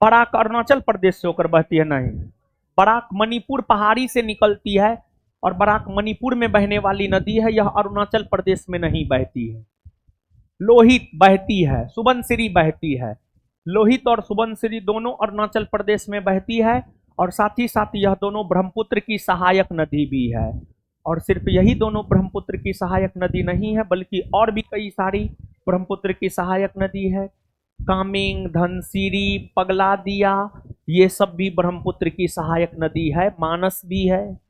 बराक अरुणाचल प्रदेश से होकर बहती है? नहीं, बराक मणिपुर पहाड़ी से निकलती है, और बराक मणिपुर में बहने वाली नदी है, यह अरुणाचल प्रदेश में नहीं बहती है। लोहित बहती है, सुबनसिरी बहती है। लोहित और सुबनसिरी दोनों अरुणाचल प्रदेश में बहती है, और साथ ही साथ यह दोनों ब्रह्मपुत्र की सहायक नदी भी है। और सिर्फ यही दोनों ब्रह्मपुत्र की सहायक नदी नहीं है, बल्कि और भी कई सारी ब्रह्मपुत्र की सहायक नदी है। कामेंग, धनसिरी, पगलादिया, ये सब भी ब्रह्मपुत्र की सहायक नदी है। मानस भी है।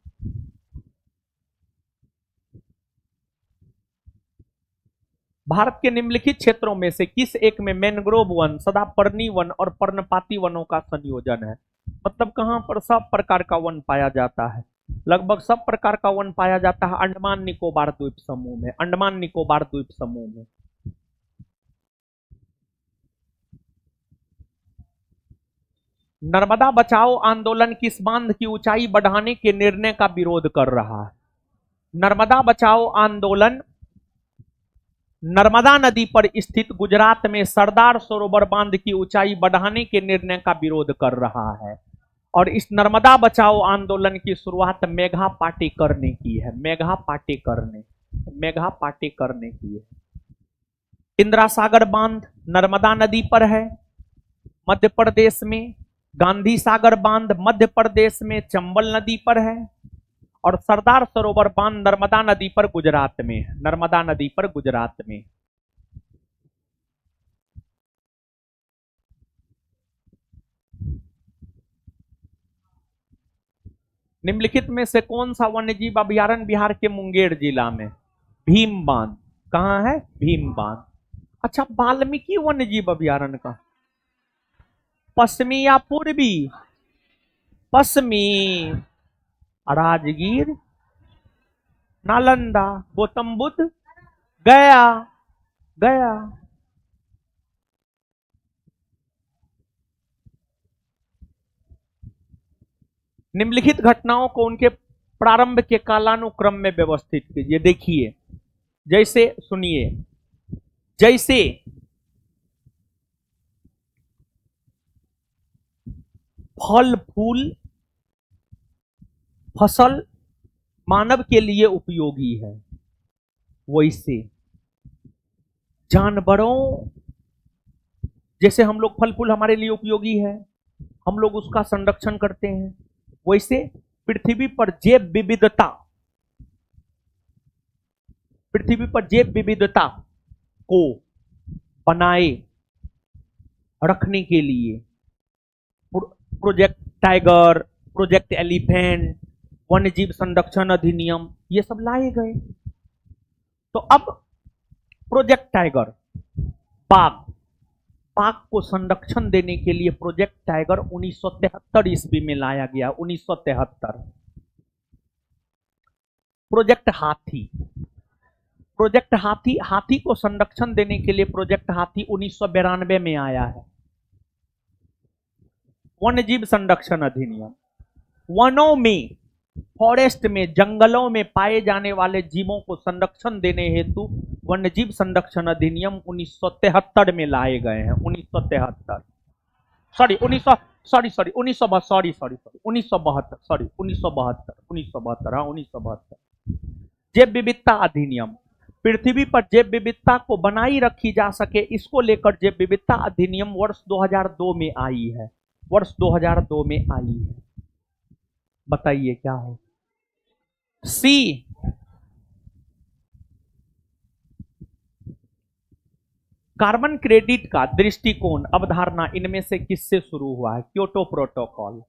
भारत के निम्नलिखित क्षेत्रों में से किस एक में मैंग्रोव वन, सदापर्णी वन और पर्णपाती वनों का संयोजन है? मतलब कहां पर सब प्रकार का वन पाया जाता है? लगभग सब प्रकार का वन पाया जाता है अंडमान निकोबार द्वीप समूह में। अंडमान निकोबार द्वीप समूह में। नर्मदा बचाओ आंदोलन किस बांध की ऊंचाई बढ़ाने के निर्णय का विरोध कर रहा है? नर्मदा बचाओ आंदोलन नर्मदा नदी पर स्थित गुजरात में सरदार सरोवर बांध की ऊंचाई बढ़ाने के निर्णय का विरोध कर रहा है। और इस नर्मदा बचाओ आंदोलन की शुरुआत मेघा पाटेकर ने की है। मेघा पाटेकर ने की है। इंदिरा सागर बांध नर्मदा नदी पर है मध्य प्रदेश में। गांधी सागर बांध मध्य प्रदेश में चंबल नदी पर है। और सरदार सरोवर बांध नर्मदा नदी पर गुजरात में है। नर्मदा नदी पर गुजरात में। निम्नलिखित में से कौन सा वन्यजीव अभयारण्य बिहार के मुंगेर जिला में? भीम बांध। कहां है? भीम बांध। अच्छा, वाल्मीकि वन्यजीव अभयारण्य का पश्चिमी या पूर्वी? पश्चिमी। राजगीर, नालंदा, गौतम बुद्ध, गया। गया। निम्नलिखित घटनाओं को उनके प्रारंभ के कालानुक्रम में व्यवस्थित कीजिए। देखिए, जैसे सुनिए, जैसे फल फूल फसल मानव के लिए उपयोगी है, वैसे जानवरों, जैसे हम लोग फल फूल हमारे लिए उपयोगी है, हम लोग उसका संरक्षण करते हैं, वैसे पृथ्वी पर जैव विविधता, पृथ्वी पर जैव विविधता को बनाए रखने के लिए प्रोजेक्ट टाइगर, प्रोजेक्ट एलिफेंट, वन्यजीव संरक्षण अधिनियम, ये सब लाए गए। तो अब प्रोजेक्ट टाइगर, बाघ, बाघ को संरक्षण देने के लिए प्रोजेक्ट टाइगर 1973 ईस्वी में लाया गया। 1973। प्रोजेक्ट हाथी, प्रोजेक्ट हाथी, हाथी को संरक्षण देने के लिए प्रोजेक्ट हाथी 1992 में आया है। वन्यजीव संरक्षण अधिनियम, वनों में, फॉरेस्ट में, जंगलों में पाए जाने वाले जीवों को संरक्षण देने हेतु वन्यजीव संरक्षण अधिनियम 1973 में लाए गए हैं। 1973, सॉरी 1972। जैव विविधता अधिनियम, पृथ्वी पर जैव विविधता को बनाई रखी जा सके, इसको लेकर जैव विविधता अधिनियम वर्ष 2002 में आई है। वर्ष 2002 में आई है। बताइए क्या है? सी, कार्बन क्रेडिट का दृष्टिकोण, अवधारणा इनमें से किससे शुरू हुआ है? Kyoto protocol.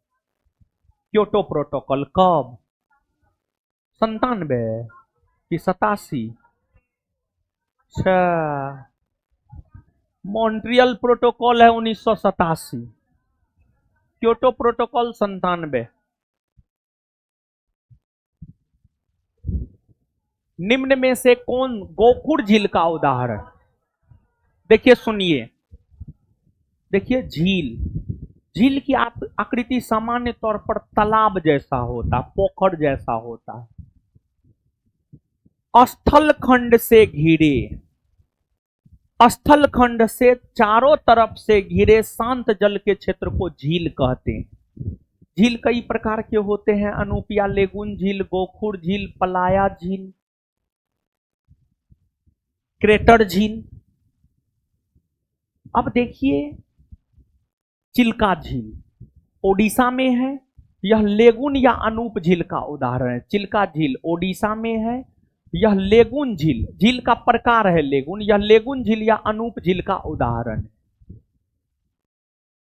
क्योटो प्रोटोकॉल कब? 97 कि 87? मॉन्ट्रियल प्रोटोकॉल है 1987, क्योटो प्रोटोकॉल 97। निम्न में से कौन गोकुड़ झील का उदाहरण? देखिए, सुनिए, देखिए, झील, झील की आकृति सामान्य तौर पर तालाब जैसा होता, पोखर जैसा होता है। स्थल खंड से घिरे, स्थल खंड से चारों तरफ से घिरे शांत जल के क्षेत्र को झील कहते हैं। झील कई प्रकार के होते हैं, अनूपिया लेगुन झील, गोखुर झील, पलाया झील, क्रेटर झील। अब देखिए, चिल्का झील ओडिशा में है, यह लेगुन या अनूप झील का उदाहरण है। चिल्का झील ओडिशा में है, यह लेगुन झील, झील का प्रकार है लेगुन, यह लेगुन झील या अनूप झील का उदाहरण है।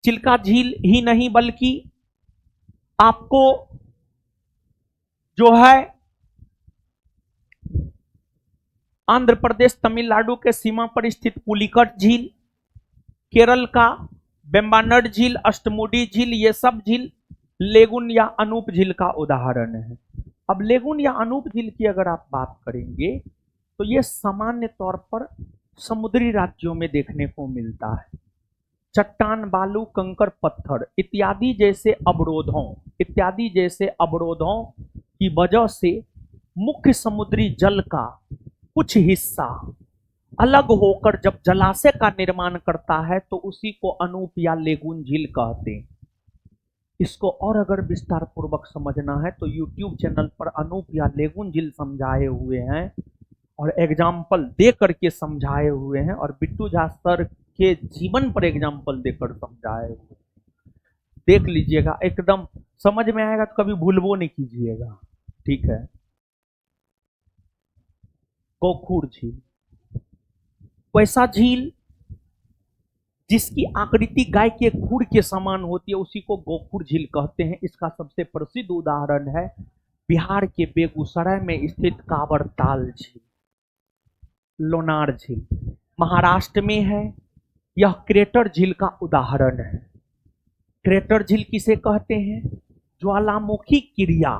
चिल्का झील ही नहीं बल्कि आपको जो है आंध्र प्रदेश तमिलनाडु के सीमा पर स्थित पुलिकट झील, केरल का बेम्बानड झील, अष्टमुडी झील, ये सब झील लेगुन या अनूप झील का उदाहरण है। अब लेगुन या अनूप झील की अगर आप बात करेंगे तो ये सामान्य तौर पर समुद्री राज्यों में देखने को मिलता है। चट्टान, बालू, कंकर, पत्थर इत्यादि जैसे अवरोधों की वजह से मुख्य समुद्री जल का कुछ हिस्सा अलग होकर जब जलाशय का निर्माण करता है तो उसी को अनूप या लेगुन झील कहते हैं। इसको और अगर विस्तार पूर्वक समझना है तो YouTube चैनल पर अनूप या लेगुन झील समझाए हुए हैं, और एग्जाम्पल दे करके समझाए हुए हैं, और बिट्टू झा सर के जीवन पर एग्जाम्पल देकर समझाए हुए। देख लीजिएगा, एकदम समझ में आएगा तो कभी भूलबो नहीं कीजिएगा। ठीक है। गोखूर झील, वैसा झील जिसकी आकृति गाय के खुर के समान होती है उसी को गोखूर झील कहते हैं। इसका सबसे प्रसिद्ध उदाहरण है बिहार के बेगूसराय में स्थित कांवरताल झील, लोनार झील महाराष्ट्र में है। यह क्रेटर झील का उदाहरण है। क्रेटर झील किसे कहते हैं? ज्वालामुखी क्रिया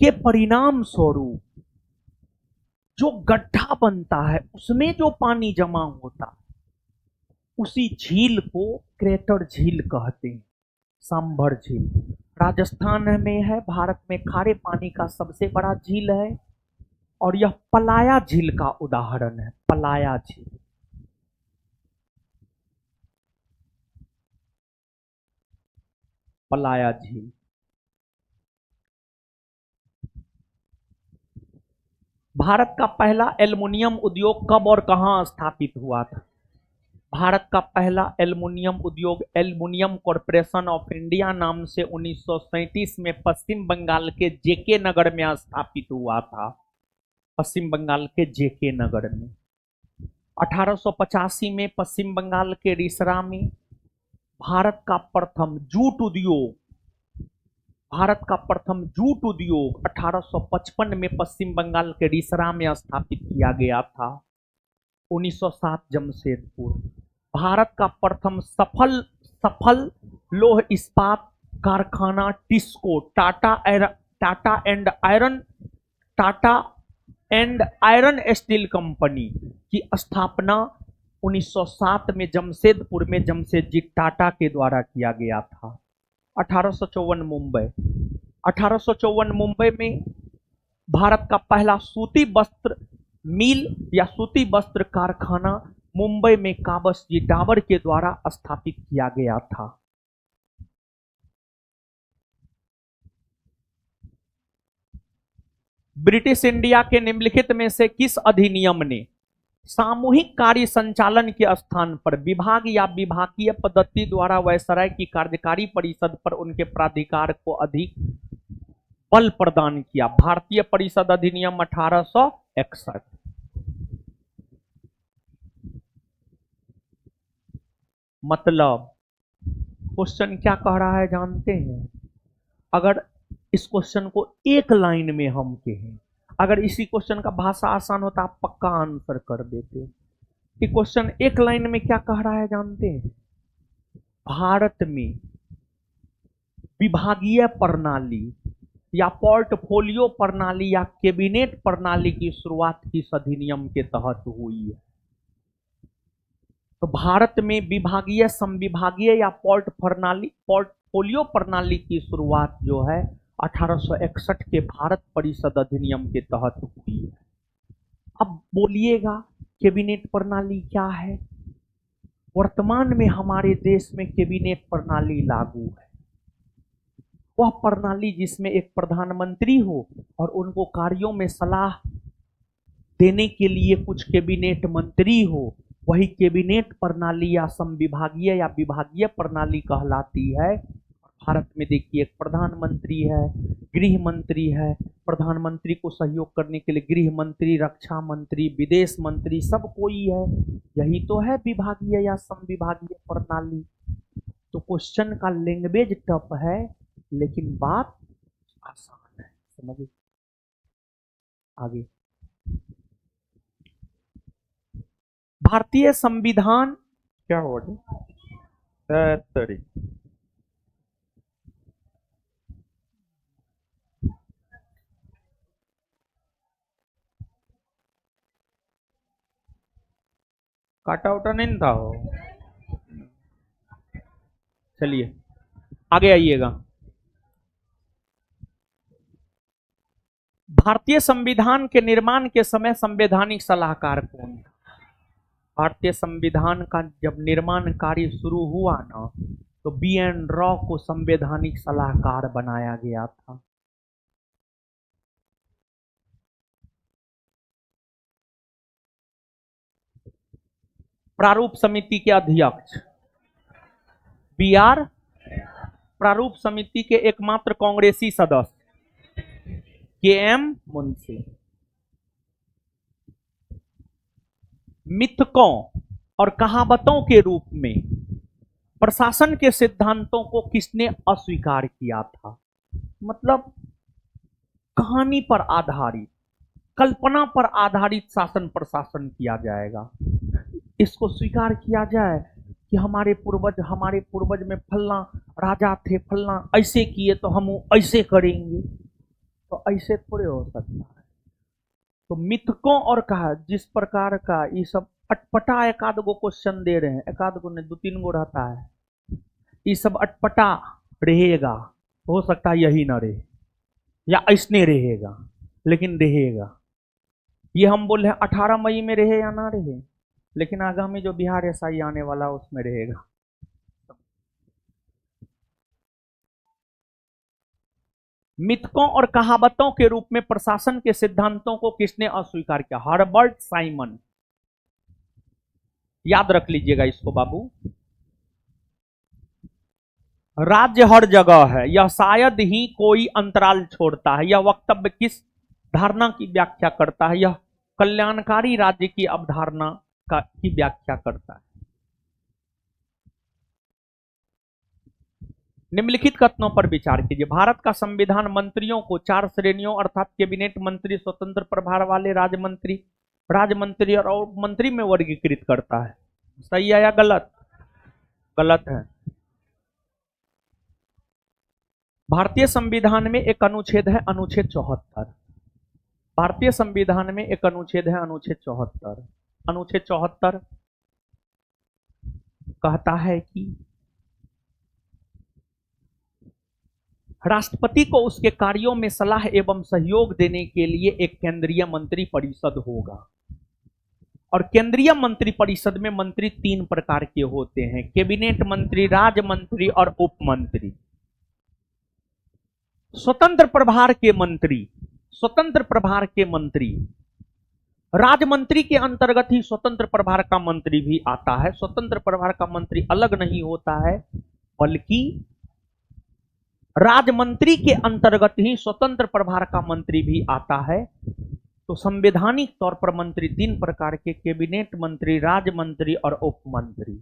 के परिणाम स्वरूप जो गड्ढा बनता है उसमें जो पानी जमा होता है उसी झील को क्रेटर झील कहते हैं। सांभर झील राजस्थान में है, भारत में खारे पानी का सबसे बड़ा झील है। और यह पलाया झील का उदाहरण है। पलाया झील, पलाया झील भारत का पहला एल्युमिनियम उद्योग कब और कहां स्थापित हुआ था? भारत का पहला एल्युमिनियम उद्योग एल्युमिनियम कॉरपोरेशन ऑफ इंडिया नाम से 1937 में पश्चिम बंगाल के जेके नगर में स्थापित हुआ था। पश्चिम बंगाल के जेके नगर में 1885 में पश्चिम बंगाल के रिसरा में भारत का प्रथम जूट उद्योग 1855 में पश्चिम बंगाल के रिसरा में स्थापित किया गया था। 1907 जमशेदपुर भारत का प्रथम सफल लौह इस्पात कारखाना TISCO Tata and iron steel company की स्थापना 1907 में जमशेदपुर में जमशेदजी टाटा के द्वारा किया गया था। 1854 मुंबई में भारत का पहला सूती वस्त्र मिल या सूती वस्त्र कारखाना मुंबई में काबसजी डाबर के द्वारा स्थापित किया गया था। ब्रिटिश इंडिया के निम्नलिखित में से किस अधिनियम ने सामूहिक कार्य संचालन के स्थान पर विभाग या विभागीय पद्धति द्वारा वायसराय की कार्यकारी परिषद पर उनके प्राधिकार को अधिक बल प्रदान किया? भारतीय परिषद अधिनियम 1861। मतलब क्वेश्चन क्या कह रहा है जानते हैं? अगर इस क्वेश्चन को एक लाइन में हम कहें, अगर इसी क्वेश्चन का भाषा आसान होता आप पक्का आंसर कर देते। ये क्वेश्चन एक लाइन में क्या कह रहा है जानते हैं? भारत में विभागीय प्रणाली या पोर्टफोलियो प्रणाली या कैबिनेट प्रणाली की शुरुआत किस अधिनियम के तहत हुई है? तो भारत में विभागीय, संविभागीय या पोर्टफोलियो प्रणाली की शुरुआत जो है 1861 के भारत परिषद अधिनियम के तहत हुई है। अब बोलिएगा कैबिनेट प्रणाली क्या है? वर्तमान में हमारे देश में कैबिनेट प्रणाली लागू है। वह प्रणाली जिसमें एक प्रधानमंत्री हो और उनको कार्यों में सलाह देने के लिए कुछ कैबिनेट मंत्री हो, वही कैबिनेट प्रणाली या संविभागीय या विभागीय प्रणाली कहलाती है। भारत में देखिए एक प्रधानमंत्री है, गृह मंत्री है, प्रधानमंत्री को सहयोग करने के लिए गृह मंत्री, रक्षा मंत्री, विदेश मंत्री, सब कोई है। यही तो है विभागीय या संविभागीय प्रणाली। तो क्वेश्चन का लैंग्वेज टफ है लेकिन बात आसान है, समझिए। आगे भारतीय संविधान क्या वर्ड है? काटा उटा नहीं था हो। चलिए आगे आइएगा। भारतीय संविधान के निर्माण के समय संवैधानिक सलाहकार कौन था? भारतीय संविधान का जब निर्माण कार्य शुरू हुआ ना तो BN रॉ को संवैधानिक सलाहकार बनाया गया था। प्रारूप समिति के अध्यक्ष, बी आर प्रारूप समिति के एकमात्र कांग्रेसी सदस्य के एम मुंशी। मिथकों और कहावतों के रूप में प्रशासन के सिद्धांतों को किसने अस्वीकार किया था? मतलब कहानी पर आधारित, कल्पना पर आधारित शासन प्रशासन किया जाएगा। इसको स्वीकार किया जाए कि हमारे पूर्वज में फलना राजा थे, फलना ऐसे किए तो हम ऐसे करेंगे, तो ऐसे थोड़े हो सकता है। तो मिथकों और कहा जिस प्रकार का ये सब अटपटा एकाध गो क्वेश्चन दे रहे हैं, एकाध गो ने 2-3 गो रहता है, ये सब अटपटा रहेगा, हो सकता है यही ना रहे या ऐसने रहेगा, लेकिन रहेगा। ये हम बोल रहे हैं 18 मई में रहे या ना रहे, लेकिन आगामी जो बिहार एसआई आने वाला उसमें रहेगा। मिथकों और कहावतों के रूप में प्रशासन के सिद्धांतों को किसने अस्वीकार किया? Herbert Simon. याद रख लीजिएगा इसको बाबू। राज्य हर जगह है, यह शायद ही कोई अंतराल छोड़ता है। यह वक्तव्य किस धारणा की व्याख्या करता है? यह कल्याणकारी राज्य की अवधारणा की व्याख्या करता है। निम्नलिखित कथनों पर विचार कीजिए। भारत का संविधान मंत्रियों को 4 श्रेणियों अर्थात कैबिनेट मंत्री, स्वतंत्र प्रभार वाले, राज्य मंत्री और उप मंत्री में वर्गीकृत करता है। सही है या गलत? गलत है। भारतीय संविधान में एक अनुच्छेद है, अनुच्छेद 74। भारतीय संविधान में एक अनुच्छेद है, अनुच्छेद 74। अनुच्छेद 74 कहता है कि राष्ट्रपति को उसके कार्यों में सलाह एवं सहयोग देने के लिए एक केंद्रीय मंत्री परिषद होगा। और केंद्रीय मंत्री परिषद में मंत्री 3 प्रकार के होते हैं: कैबिनेट मंत्री, राज्य मंत्री और उप मंत्री। स्वतंत्र प्रभार के मंत्री, राज्य मंत्री के अंतर्गत ही स्वतंत्र प्रभार का मंत्री भी आता है। स्वतंत्र प्रभार का मंत्री अलग नहीं होता है, बल्कि राज्य मंत्री के अंतर्गत ही स्वतंत्र प्रभार का मंत्री भी आता है। तो संवैधानिक तौर पर मंत्री 3 प्रकार के: कैबिनेट मंत्री, राज्य मंत्री और उप मंत्री।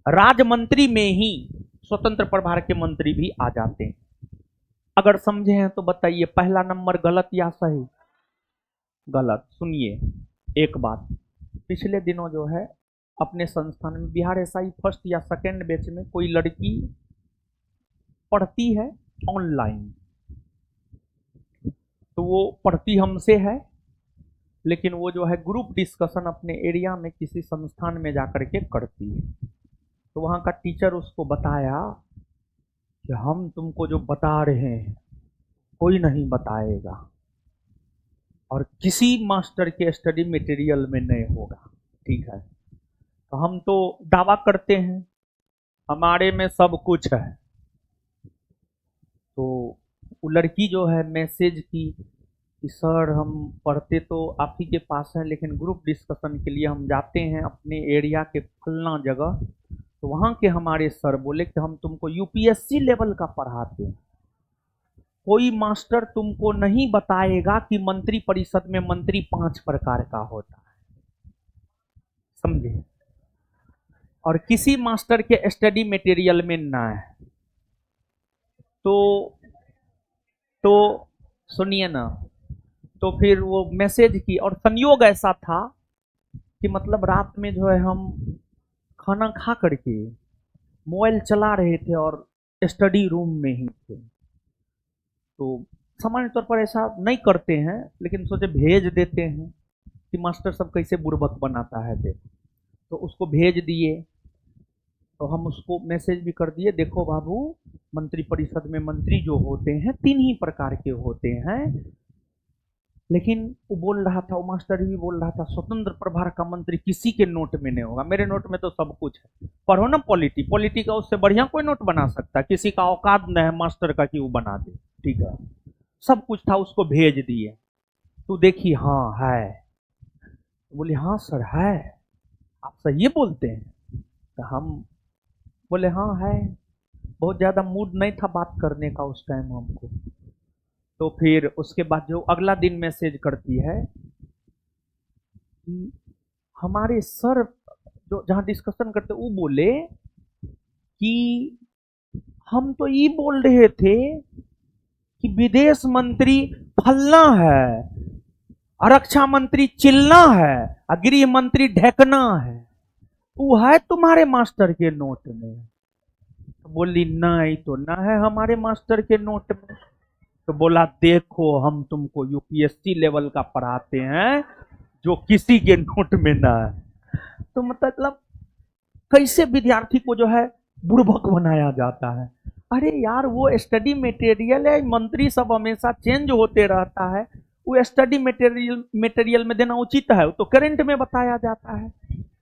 राज्य मंत्री में ही स्वतंत्र प्रभार के मंत्री भी आ जाते हैं। अगर समझे हैं तो बताइए, पहला नंबर गलत या सही? गलत। सुनिए एक बात, पिछले दिनों जो है अपने संस्थान में बिहार एसआई फर्स्ट या सेकंड बैच में कोई लड़की पढ़ती है ऑनलाइन, तो वो पढ़ती हमसे है, लेकिन वो जो है ग्रुप डिस्कशन अपने एरिया में किसी संस्थान में जाकर के करती है। तो वहाँ का टीचर उसको बताया कि हम तुमको जो बता रहे हैं कोई नहीं बताएगा और किसी मास्टर के स्टडी मटेरियल में नहीं होगा, ठीक है? तो हम तो दावा करते हैं हमारे में सब कुछ है। तो वो लड़की जो है मैसेज की कि सर हम पढ़ते तो आप ही के पास हैं, लेकिन ग्रुप डिस्कशन के लिए हम जाते हैं अपने एरिया के फलना जगह, तो वहाँ के हमारे सर बोले कि हम तुमको यूपीएससी लेवल का पढ़ाते हैं, कोई मास्टर तुमको नहीं बताएगा कि मंत्री परिषद में मंत्री 5 प्रकार का होता है, समझे? और किसी मास्टर के स्टडी मटेरियल में ना है। तो सुनिए ना, तो फिर वो मैसेज की, और संयोग ऐसा था कि मतलब रात में जो है हम खाना खा करके मोबाइल चला रहे थे और स्टडी रूम में ही थे। तो सामान्य तौर पर ऐसा नहीं करते हैं, लेकिन सोचे भेज देते हैं कि मास्टर सब कैसे बुड़बक बनाता है देख। तो उसको भेज दिए, तो हम उसको मैसेज भी कर दिए, देखो बाबू मंत्री परिषद में मंत्री जो होते हैं 3 ही प्रकार के होते हैं। लेकिन वो बोल रहा था, वो मास्टर भी बोल रहा था स्वतंत्र प्रभार का मंत्री किसी के नोट में नहीं होगा। मेरे नोट में तो सब कुछ है, पढ़ो ना पॉलिटी का, उससे बढ़िया कोई नोट बना सकता है, किसी का औकात नहीं है मास्टर का कि वो बना दे, ठीक है? सब कुछ था, उसको भेज दिए। तो देखी हाँ है, बोली हाँ सर है, आप सही बोलते हैं? तो हम बोले हाँ है। बहुत ज्यादा मूड नहीं था बात करने का उस टाइम हमको। तो फिर उसके बाद जो अगला दिन मैसेज करती है कि हमारे सर जो जहां डिस्कशन करते वो बोले कि हम तो ये बोल रहे थे कि विदेश मंत्री फलना है, रक्षा मंत्री चिलना है, और गृह मंत्री ढकना है। वो है तुम्हारे मास्टर के नोट में? तो बोली नहीं तो ना है हमारे मास्टर के नोट में। तो बोला देखो हम तुमको यूपीएससी लेवल का पढ़ाते हैं जो किसी के नोट में ना है। तो मतलब कैसे विद्यार्थी को जो है बुड़बक बनाया जाता है। अरे यार वो स्टडी मटेरियल है, मंत्री सब हमेशा चेंज होते रहता है, वो स्टडी मटेरियल में देना उचित है, तो करंट में बताया जाता है।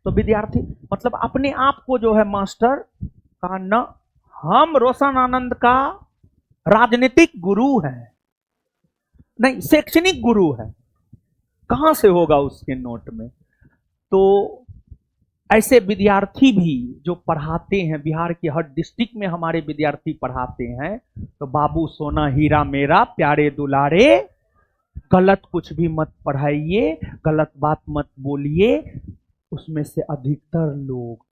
तो विद्यार्थी मतलब अपने आप को जो है मास्टर का न, हम रोशन आनंद का राजनीतिक गुरु है, नहीं शैक्षणिक गुरु है, कहां से होगा उसके नोट में? तो ऐसे विद्यार्थी भी जो पढ़ाते हैं, बिहार के हर डिस्ट्रिक्ट में हमारे विद्यार्थी पढ़ाते हैं। तो बाबू सोना हीरा मेरा प्यारे दुलारे, गलत कुछ भी मत पढ़ाइए, गलत बात मत बोलिए। उसमें से अधिकतर लोग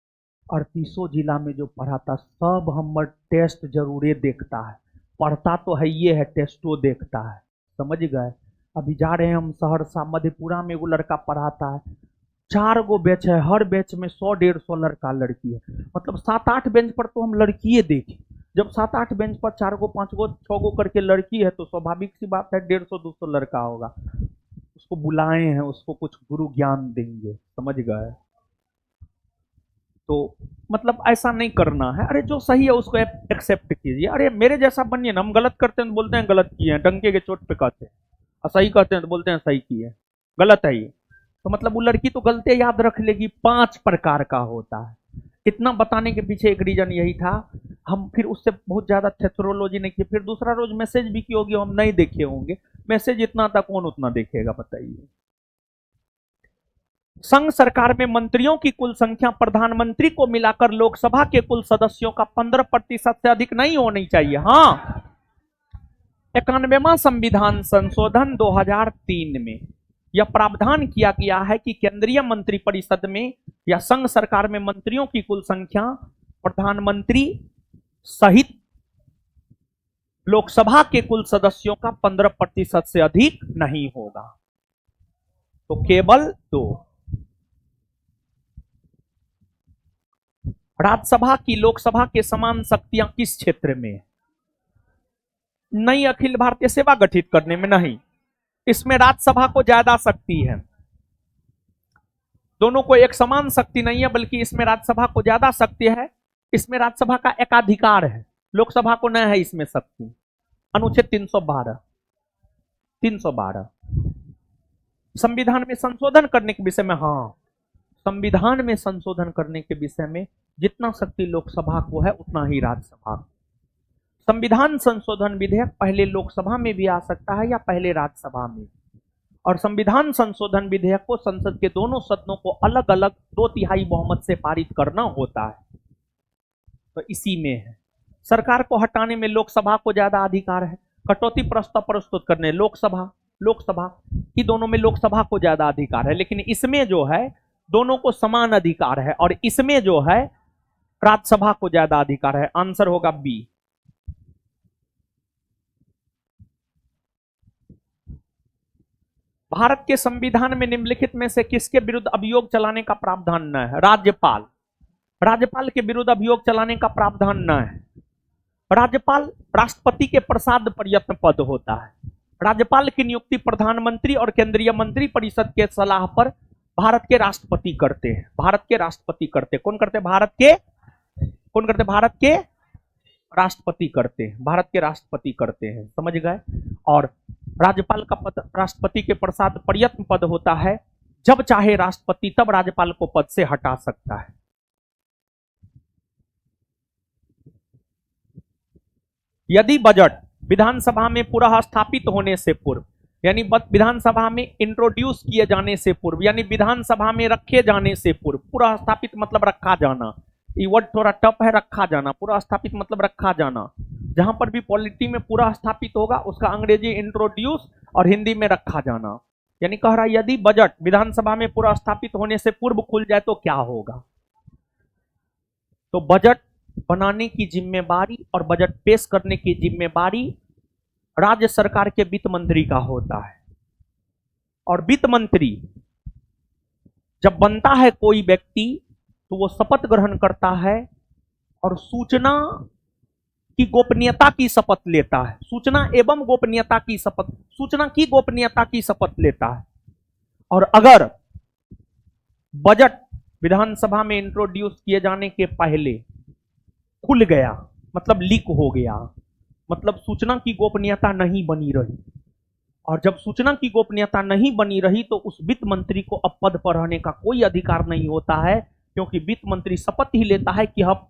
38 जिला में जो पढ़ाता सब हमर टेस्ट जरूरे देखता है, पढ़ता तो है ये है, टेस्टो देखता है, समझ गए? अभी जा रहे हैं हम सहरसा, मधेपुरा में वो लड़का पढ़ाता है, 4 गो बैच है, हर बैच में 100-150 लड़का लड़की है, मतलब 7-8 बेंच पर तो हम लड़किए देखे। जब 7-8 बेंच पर 4 गो 5 गो 6 गो करके लड़की है तो स्वाभाविक सी बात है 150-200 लड़का होगा। उसको बुलाए हैं, उसको कुछ गुरु ज्ञान देंगे, समझ गए? तो मतलब ऐसा नहीं करना है। अरे जो सही है उसको एक्सेप्ट कीजिए। अरे मेरे जैसा बनिए ना, हम गलत करते हैं तो बोलते हैं गलत किए हैं, डंके के चोट पे कहते हैं, और सही कहते हैं तो बोलते हैं सही किए, गलत है ये। तो मतलब वो लड़की तो गलती याद रख लेगी। 5 प्रकार का होता है। इतना बताने के पीछे एक रीजन यही था। हम फिर उससे बहुत ज्यादा थेथरोलॉजी नहीं किए। फिर दूसरा रोज मैसेज भी की होगी, हम नहीं देखे होंगे। मैसेज इतना था, कौन उतना देखेगा बताइए? संघ सरकार में मंत्रियों की कुल संख्या प्रधानमंत्री को मिलाकर लोकसभा के कुल सदस्यों का 15% से अधिक नहीं होनी चाहिए। हाँ, 91वां संविधान संशोधन 2003 में यह प्रावधान किया गया है कि केंद्रीय मंत्रिपरिषद में या संघ सरकार में मंत्रियों की कुल संख्या प्रधानमंत्री सहित लोकसभा के कुल सदस्यों का 15% से अधिक नहीं होगा। तो केवल 2। राज्यसभा की लोकसभा के समान शक्तियां किस क्षेत्र में? नई अखिल भारतीय सेवा गठित करने में नहीं, इसमें राज्यसभा को ज्यादा शक्ति है। दोनों को एक समान शक्ति नहीं है, बल्कि इसमें राज्यसभा को ज्यादा शक्ति है। इसमें राज्यसभा का एकाधिकार है, लोकसभा को न है इसमें शक्ति। अनुच्छेद 312 संविधान में संशोधन करने के विषय में। हाँ, संविधान में संशोधन करने के विषय में जितना शक्ति लोकसभा को है उतना ही राज्यसभा। संविधान संशोधन विधेयक पहले लोकसभा में भी आ सकता है या पहले राज्यसभा में, और संविधान संशोधन विधेयक को संसद के दोनों सदनों को अलग अलग 2/3 बहुमत से पारित करना होता है। तो इसी में है। सरकार को हटाने में लोकसभा को ज्यादा अधिकार है, कटौती प्रस्ताव प्रस्तुत करने लोकसभा की, दोनों में लोकसभा को ज्यादा अधिकार है। लेकिन इसमें जो है दोनों को समान अधिकार है, और इसमें जो है राज्यसभा को ज्यादा अधिकार है। आंसर होगा बी। भारत के संविधान में निम्नलिखित में से किसके विरुद्ध अभियोग चलाने का प्रावधान न है? राज्यपाल के विरुद्ध अभियोग चलाने का प्रावधान न है। राज्यपाल राष्ट्रपति के प्रसाद प्रयत्न पद होता है। राज्यपाल की नियुक्ति प्रधानमंत्री और केंद्रीय मंत्री परिषद के सलाह पर भारत के राष्ट्रपति करते हैं। कौन करते हैं? भारत के राष्ट्रपति करते हैं। भारत के राष्ट्रपति करते हैं, समझ गए? और राज्यपाल का पद राष्ट्रपति के प्रसाद प्रयत्न पद होता है। जब चाहे राष्ट्रपति तब राज्यपाल को पद से हटा सकता है। यदि बजट विधानसभा में पुनः स्थापित होने से पूर्व यानी विधानसभा में इंट्रोड्यूस किए जाने से पूर्व, यानी विधानसभा में रखे जाने से पूर्व। पूरा स्थापित मतलब रखा जाना, ये वर्ड थोड़ा टफ है, रखा जाना। पूरा स्थापित मतलब रखा जाना। जहां पर भी पॉलिटी में पूरा स्थापित होगा उसका अंग्रेजी इंट्रोड्यूस और हिंदी में रखा जाना। यानी कह रहा है यदि बजट विधानसभा में पूरा स्थापित होने से पूर्व खुल जाए तो क्या होगा। तो बजट बनाने की जिम्मेवारी और बजट पेश करने की जिम्मेवारी राज्य सरकार के वित्त मंत्री का होता है। और वित्त मंत्री जब बनता है कोई व्यक्ति तो वो शपथ ग्रहण करता है और सूचना की गोपनीयता की शपथ लेता है। सूचना एवं गोपनीयता की शपथ, सूचना की गोपनीयता की शपथ लेता है। और अगर बजट विधानसभा में इंट्रोड्यूस किए जाने के पहले खुल गया, मतलब लीक हो गया, मतलब सूचना की गोपनीयता नहीं बनी रही, और जब सूचना की गोपनीयता नहीं बनी रही तो उस वित्त मंत्री को अब पद पर रहने का कोई अधिकार नहीं होता है, क्योंकि वित्त मंत्री शपथ ही लेता है कि हम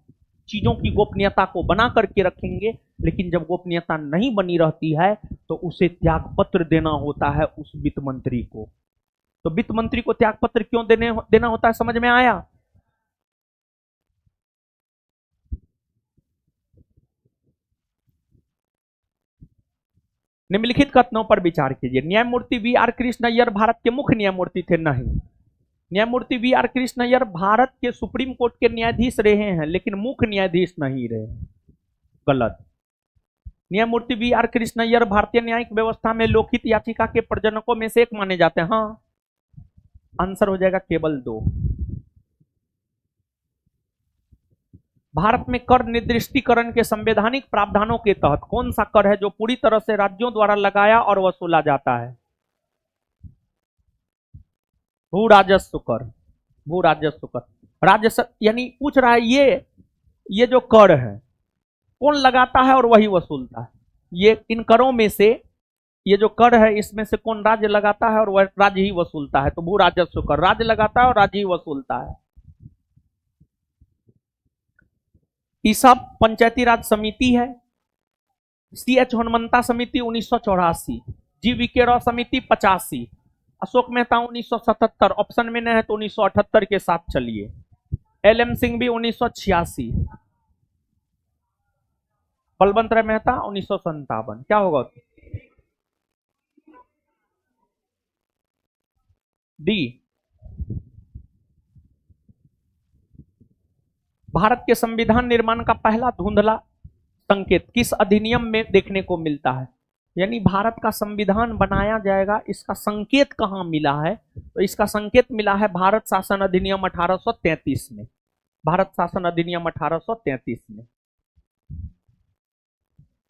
चीजों की गोपनीयता को बना करके रखेंगे, लेकिन जब गोपनीयता नहीं बनी रहती है तो उसे त्याग पत्र देना होता है उस वित्त मंत्री को। तो वित्त मंत्री को त्याग पत्र क्यों देना होता है, समझ में आया। निम्नलिखित कथनों पर विचार कीजिए। न्यायमूर्ति वी आर कृष्ण अय्यर भारत के मुख्य न्यायमूर्ति थे? नहीं। न्यायमूर्ति वी आर कृष्ण अय्यर भारत के सुप्रीम कोर्ट के न्यायाधीश रहे हैं, लेकिन मुख्य न्यायाधीश नहीं रहे। गलत। न्यायमूर्ति वी आर कृष्ण अय्यर भारतीय न्यायिक व्यवस्था में लोकहित याचिका के प्रजनकों में से एक माने जाते हैं। हाँ, आंसर हो जाएगा केवल 2। भारत में कर निर्दिष्टीकरण के संवैधानिक प्रावधानों के तहत कौन सा कर है जो पूरी तरह से राज्यों द्वारा लगाया और वसूला जाता है? भू राजस्व कर। भू राजस्व कर, राजस्व, यानी पूछ रहा है ये जो कर है कौन लगाता है और वही वसूलता है। ये इन करों में से ये जो कर है इसमें से कौन राज्य लगाता है और वह राज्य ही वसूलता है। तो भू राजस्व कर राज्य लगाता है और राज्य ही वसूलता है। ईसा पंचायती राज समिति है। CH हनुमंता समिति 1984, GV राव समिति 85, अशोक मेहता 1977, ऑप्शन में न है तो 1978 के साथ चलिए। LM सिंह भी 1986, बलवंत राय मेहता 1957। क्या होगा? डी। भारत के संविधान निर्माण का पहला धुंधला संकेत किस अधिनियम में देखने को मिलता है? यानी भारत का संविधान बनाया जाएगा, इसका संकेत कहां मिला है? तो इसका संकेत मिला है भारत शासन अधिनियम 1833 में। भारत शासन अधिनियम 1833 में।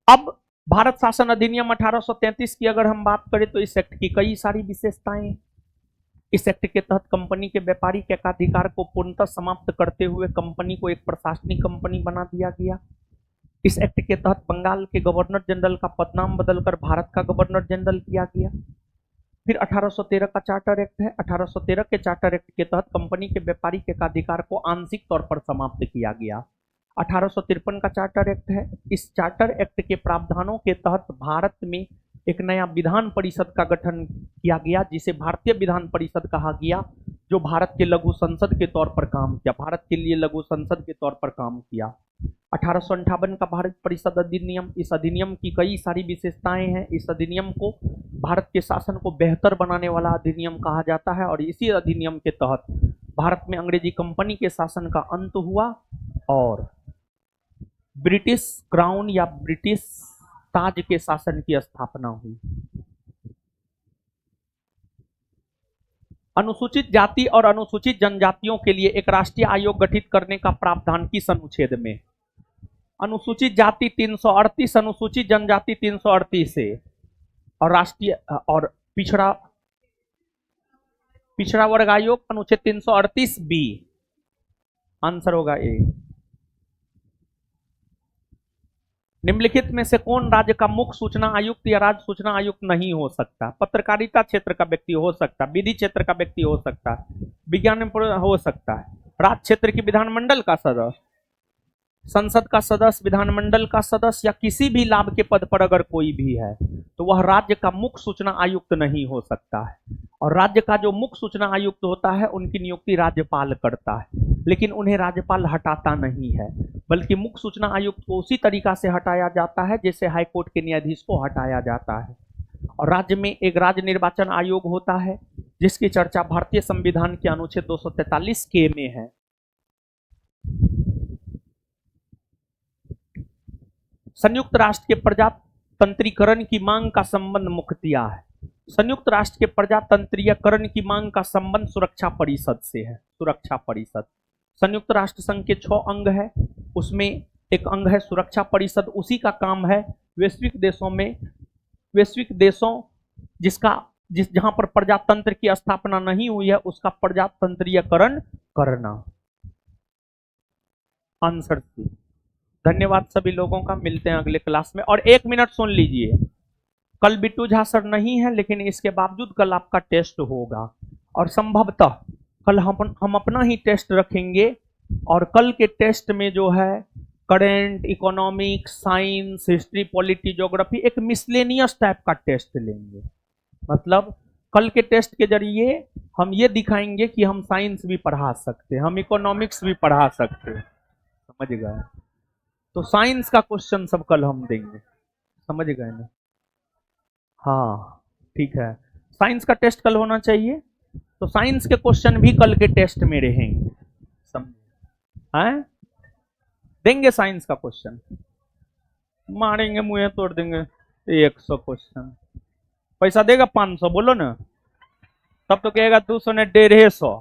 अब भारत शासन अधिनियम 1833 की अगर हम बात करें तो इस एक्ट की कई सारी विशेषताएं। इस एक्ट के तहत कंपनी के व्यापारिक एकाधिकार को पूर्णतः समाप्त करते हुए कंपनी को एक प्रशासनिक कंपनी बना दिया गया। इस एक्ट के तहत बंगाल के गवर्नर जनरल का पदनाम बदलकर भारत का गवर्नर जनरल किया गया। फिर 1813 का चार्टर एक्ट है। 1813 के चार्टर एक्ट के तहत कंपनी के व्यापारिक एकाधिकार को आंशिक तौर पर समाप्त किया गया। 1853 का चार्टर एक्ट है। इस चार्टर एक्ट के प्रावधानों के तहत भारत में एक नया विधान परिषद का गठन किया गया, जिसे भारतीय विधान परिषद कहा गया, जो भारत के लघु संसद के तौर पर काम किया। भारत के लिए लघु संसद के तौर पर काम किया। 1858 का भारत परिषद अधिनियम। इस अधिनियम की कई सारी विशेषताएं हैं। इस अधिनियम को भारत के शासन को बेहतर बनाने वाला अधिनियम कहा जाता है, और इसी अधिनियम के तहत भारत में अंग्रेजी कंपनी के शासन का अंत हुआ और ब्रिटिश क्राउन या ब्रिटिश ताज के शासन की स्थापना हुई। अनुसूचित जाति और अनुसूचित जनजातियों के लिए एक राष्ट्रीय आयोग गठित करने का प्रावधान किस अनुच्छेद में? अनुसूचित जाति 338, अनुसूचित जनजाति 338 से, और राष्ट्रीय और पिछड़ा वर्ग आयोग अनुच्छेद 338B। आंसर होगा ए। निम्नलिखित में से कौन राज्य का मुख्य सूचना आयुक्त या राज्य सूचना आयुक्त नहीं हो सकता? पत्रकारिता क्षेत्र का व्यक्ति हो सकता है, विधि क्षेत्र का व्यक्ति हो सकता है, विज्ञान हो सकता है, राज्य क्षेत्र की विधानमंडल का सदस्य, संसद का सदस्य, विधानमंडल का सदस्य या किसी भी लाभ के पद पर अगर कोई भी है तो वह राज्य का मुख्य सूचना आयुक्त नहीं हो सकता है। और राज्य का जो मुख्य सूचना आयुक्त होता है उनकी नियुक्ति राज्यपाल करता है, लेकिन उन्हें राज्यपाल हटाता नहीं है, बल्कि मुख्य सूचना आयुक्त को उसी तरीका से हटाया जाता है जैसे हाईकोर्ट के न्यायाधीश को हटाया जाता है। और राज्य में एक राज्य निर्वाचन आयोग होता है जिसकी चर्चा भारतीय संविधान के अनुच्छेद 243 के में है। संयुक्त राष्ट्र के प्रजातंत्रीकरण की मांग का संबंध मुख्यतः है। संयुक्त राष्ट्र के प्रजातंत्रीकरण की मांग का संबंध सुरक्षा परिषद से है। सुरक्षा परिषद संयुक्त राष्ट्र संघ के 6 अंग है, उसमें एक अंग है सुरक्षा परिषद। उसी का काम है वैश्विक देशों जहां पर प्रजातंत्र की स्थापना नहीं हुई है उसका प्रजातंत्रीकरण करना। Answer C. धन्यवाद सभी लोगों का, मिलते हैं अगले क्लास में। और 1 मिनट सुन लीजिए, कल बिट्टू झा सर नहीं है, लेकिन इसके बावजूद कल आपका टेस्ट होगा और संभवतः कल हम अपना ही टेस्ट रखेंगे। और कल के टेस्ट में जो है current, economics, science, history, polity, geography, एक मिसलेनियस टाइप का टेस्ट लेंगे। मतलब कल के टेस्ट के जरिए हम ये दिखाएंगे कि हम साइंस भी पढ़ा सकते हैं, हम इकोनॉमिक्स भी पढ़ा सकते हैं। समझ गए? तो साइंस का क्वेश्चन सब कल हम देंगे, समझ गए ना? हाँ ठीक है, साइंस का टेस्ट कल होना चाहिए, तो साइंस के क्वेश्चन भी कल के टेस्ट में रहेंगे। समझे? देंगे साइंस का क्वेश्चन, मारेंगे मुंह तोड़ देंगे। 100 क्वेश्चन, पैसा देगा 500, बोलो ना, तब तो कहेगा 200 ने 150।